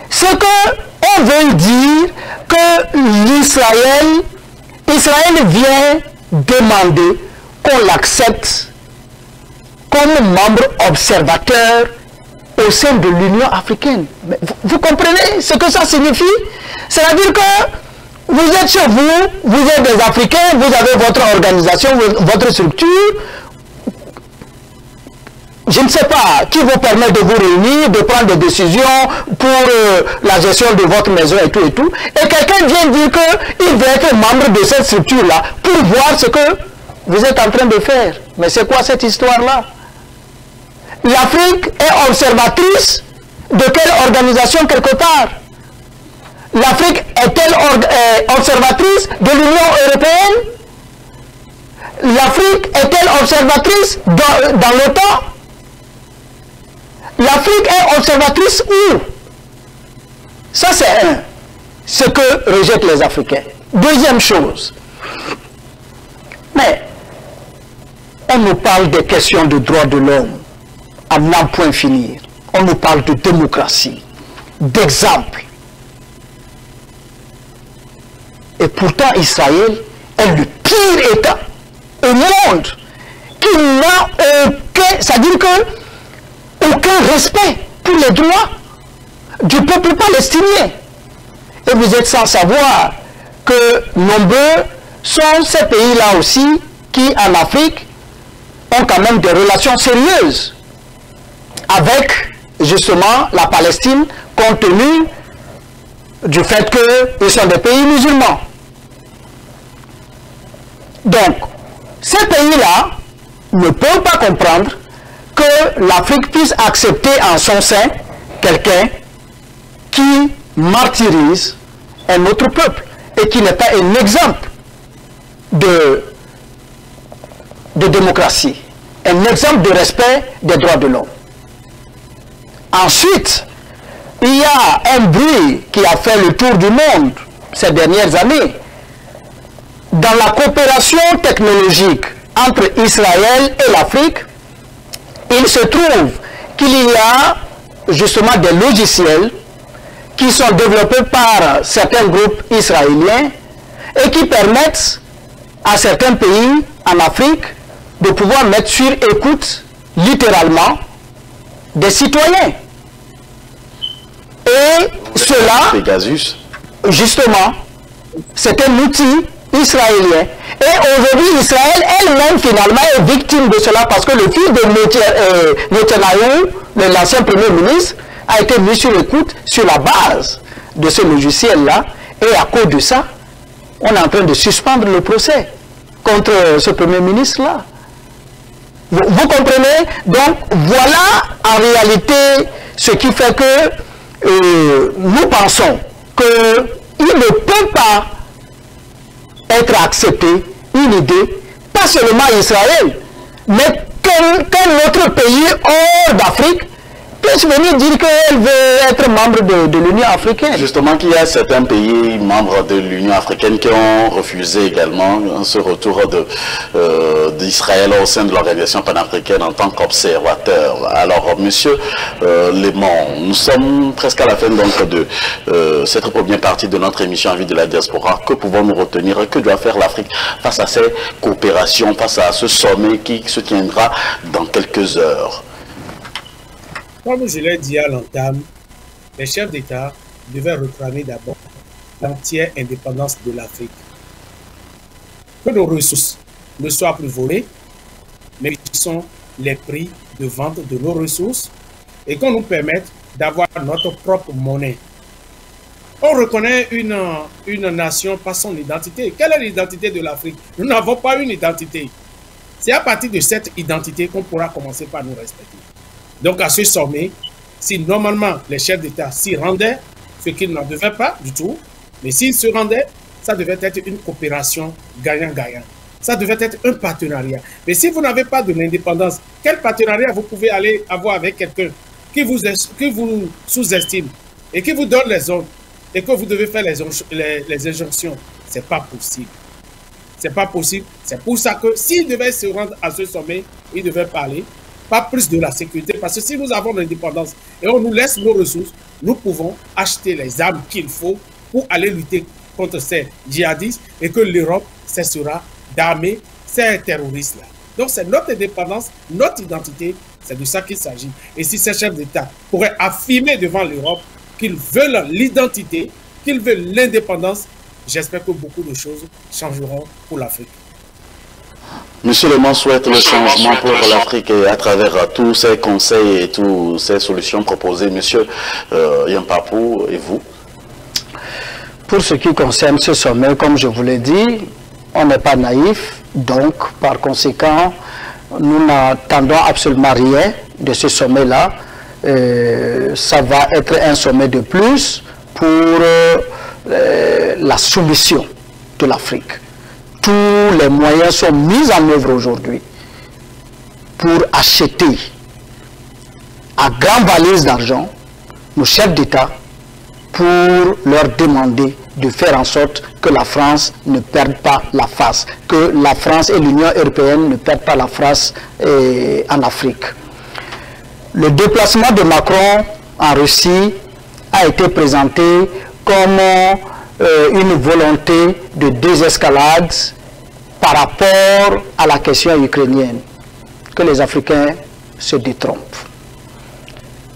c'est qu'on veut dire que Israël vient demander qu'on l'accepte comme membre observateur au sein de l'Union africaine. Mais vous comprenez ce que ça signifie? C'est-à-dire que vous êtes chez vous, vous êtes des Africains, vous avez votre organisation, votre structure. Je ne sais pas qui vous permet de vous réunir, de prendre des décisions pour la gestion de votre maison et tout et tout. Et quelqu'un vient dire qu'il veut être membre de cette structure-là pour voir ce que vous êtes en train de faire. Mais c'est quoi cette histoire-là? L'Afrique est observatrice de quelle organisation quelque part? L'Afrique est-elle observatrice de l'Union européenne? L'Afrique est-elle observatrice dans l'OTAN? L'Afrique est observatrice où? Ça c'est ce que rejettent les Africains. Deuxième chose, mais on nous parle des questions de droits de l'homme à n'en point finir. On nous parle de démocratie, d'exemple. Et pourtant Israël est le pire État au monde qui n'a aucun, c'est-à-dire que aucun respect pour les droits du peuple palestinien. Et vous êtes sans savoir que nombreux sont ces pays-là aussi qui, en Afrique, ont quand même des relations sérieuses avec, justement, la Palestine, compte tenu du fait qu'ils sont des pays musulmans. Donc, ces pays-là ne peuvent pas comprendre que l'Afrique puisse accepter en son sein quelqu'un qui martyrise un autre peuple et qui n'est pas un exemple de démocratie, un exemple de respect des droits de l'homme. Ensuite, il y a un bruit qui a fait le tour du monde ces dernières années. Dans la coopération technologique entre Israël et l'Afrique, il se trouve qu'il y a justement des logiciels qui sont développés par certains groupes israéliens et qui permettent à certains pays en Afrique de pouvoir mettre sur écoute littéralement des citoyens. Et cela, Pegasus, justement, c'est un outil israélien. Et aujourd'hui, Israël elle-même, finalement, est victime de cela parce que le fils de Netanyahou, l'ancien Premier ministre, a été mis sur écoute sur la base de ce logiciel-là. Et à cause de ça, on est en train de suspendre le procès contre ce Premier ministre-là. Vous comprenez? Donc, voilà en réalité ce qui fait que nous pensons qu'il ne peut pas être accepté une idée, pas seulement Israël, mais qu'un autre pays hors d'Afrique puisse venir dire qu'elle veut être membre de l'Union africaine. Justement, qu'il y a certains pays membres de l'Union africaine qui ont refusé également ce retour d'Israël au sein de l'organisation panafricaine en tant qu'observateur. Alors, monsieur Léman, nous sommes presque à la fin donc de cette première partie de notre émission Avis de la diaspora. Que pouvons-nous retenir? Que doit faire l'Afrique face à ces coopérations, face à ce sommet qui se tiendra dans quelques heures? Comme je l'ai dit à l'entame, les chefs d'État devaient réclamer d'abord l'entière indépendance de l'Afrique. Que nos ressources ne soient plus volées, mais qui sont les prix de vente de nos ressources et qu'on nous permette d'avoir notre propre monnaie. On reconnaît une nation par son identité. Quelle est l'identité de l'Afrique? Nous n'avons pas une identité. C'est à partir de cette identité qu'on pourra commencer par nous respecter. Donc à ce sommet, si normalement les chefs d'État s'y rendaient, ce qu'ils n'en devaient pas du tout, mais s'ils se rendaient, ça devait être une coopération gagnant-gagnant. Ça devait être un partenariat. Mais si vous n'avez pas de l'indépendance, quel partenariat vous pouvez aller avoir avec quelqu'un qui vous sous-estime et qui vous donne les ordres et que vous devez faire les injonctions? C'est pas possible. C'est pas possible. C'est pour ça que s'ils devaient se rendre à ce sommet, ils devaient parler. Pas plus de la sécurité, parce que si nous avons l'indépendance et on nous laisse nos ressources, nous pouvons acheter les armes qu'il faut pour aller lutter contre ces djihadistes et que l'Europe cessera d'armer ces terroristes-là. Donc c'est notre indépendance, notre identité, c'est de ça qu'il s'agit. Et si ces chefs d'État pourraient affirmer devant l'Europe qu'ils veulent l'identité, qu'ils veulent l'indépendance, j'espère que beaucoup de choses changeront pour l'Afrique. Monsieur Léman souhaite le changement pour l'Afrique et à travers tous ces conseils et toutes ces solutions proposées. Monsieur Yampapou, et vous? Pour ce qui concerne ce sommet, comme je vous l'ai dit, on n'est pas naïf, donc par conséquent, nous n'attendons absolument rien de ce sommet-là. Ça va être un sommet de plus pour la soumission de l'Afrique. Tous les moyens sont mis en œuvre aujourd'hui pour acheter à grande valise d'argent nos chefs d'État pour leur demander de faire en sorte que la France ne perde pas la face, que la France et l'Union européenne ne perdent pas la face en Afrique. Le déplacement de Macron en Russie a été présenté comme une volonté de désescalade par rapport à la question ukrainienne, que les Africains se détrompent.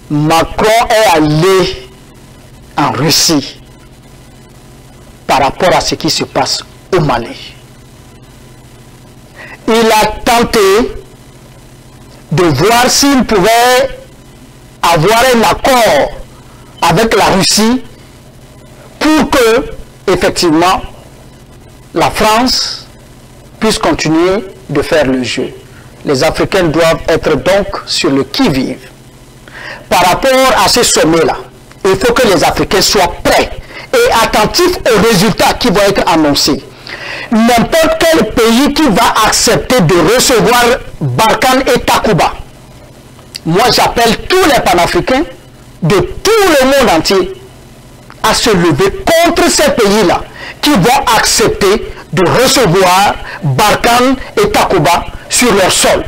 Macron est allé en Russie par rapport à ce qui se passe au Mali. Il a tenté de voir s'il pouvait avoir un accord avec la Russie pour que, effectivement, la France puisse continuer de faire le jeu. Les Africains doivent être donc sur le qui-vive. Par rapport à ce sommet-là, il faut que les Africains soient prêts et attentifs aux résultats qui vont être annoncés. N'importe quel pays qui va accepter de recevoir Barkhane et Takuba, moi j'appelle tous les panafricains de tout le monde entier à se lever contre ces pays-là qui vont accepter de recevoir Barkhane et Takuba sur leur sol.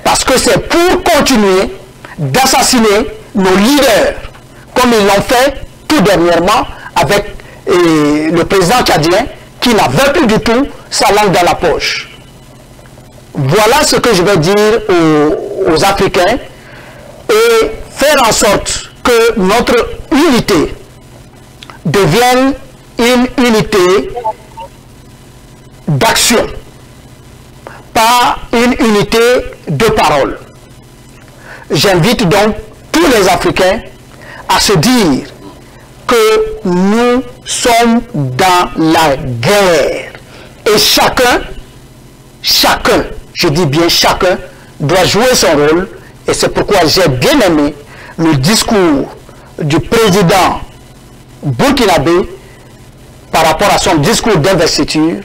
Parce que c'est pour continuer d'assassiner nos leaders, comme ils l'ont fait tout dernièrement avec le président tchadien qui n'avait plus du tout sa langue dans la poche. Voilà ce que je vais dire aux Africains et faire en sorte que notre unité devienne une unité d'action, pas une unité de parole. J'invite donc tous les Africains à se dire que nous sommes dans la guerre et chacun, je dis bien chacun, doit jouer son rôle, et c'est pourquoi j'ai bien aimé le discours du président burkinabé par rapport à son discours d'investiture,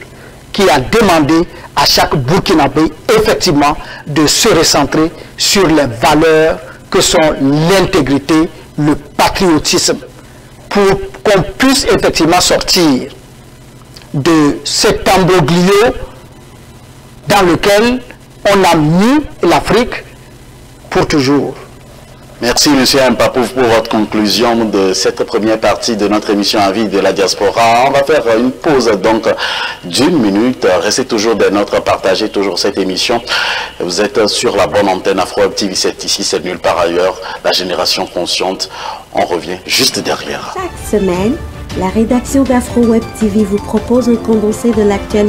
qui a demandé à chaque Burkinabé effectivement de se recentrer sur les valeurs que sont l'intégrité, le patriotisme, pour qu'on puisse effectivement sortir de cet imbroglio dans lequel on a mis l'Afrique pour toujours. Merci M. Mpapouf pour votre conclusion de cette première partie de notre émission Avis de la diaspora. On va faire une pause donc d'1 minute. Restez toujours des nôtres, partagez toujours cette émission. Vous êtes sur la bonne antenne Afro Web TV, c'est ici, c'est nulle part ailleurs. La génération consciente, on revient juste derrière. Chaque semaine, la rédaction d'Afro Web TV vous propose un condensé de l'actualité.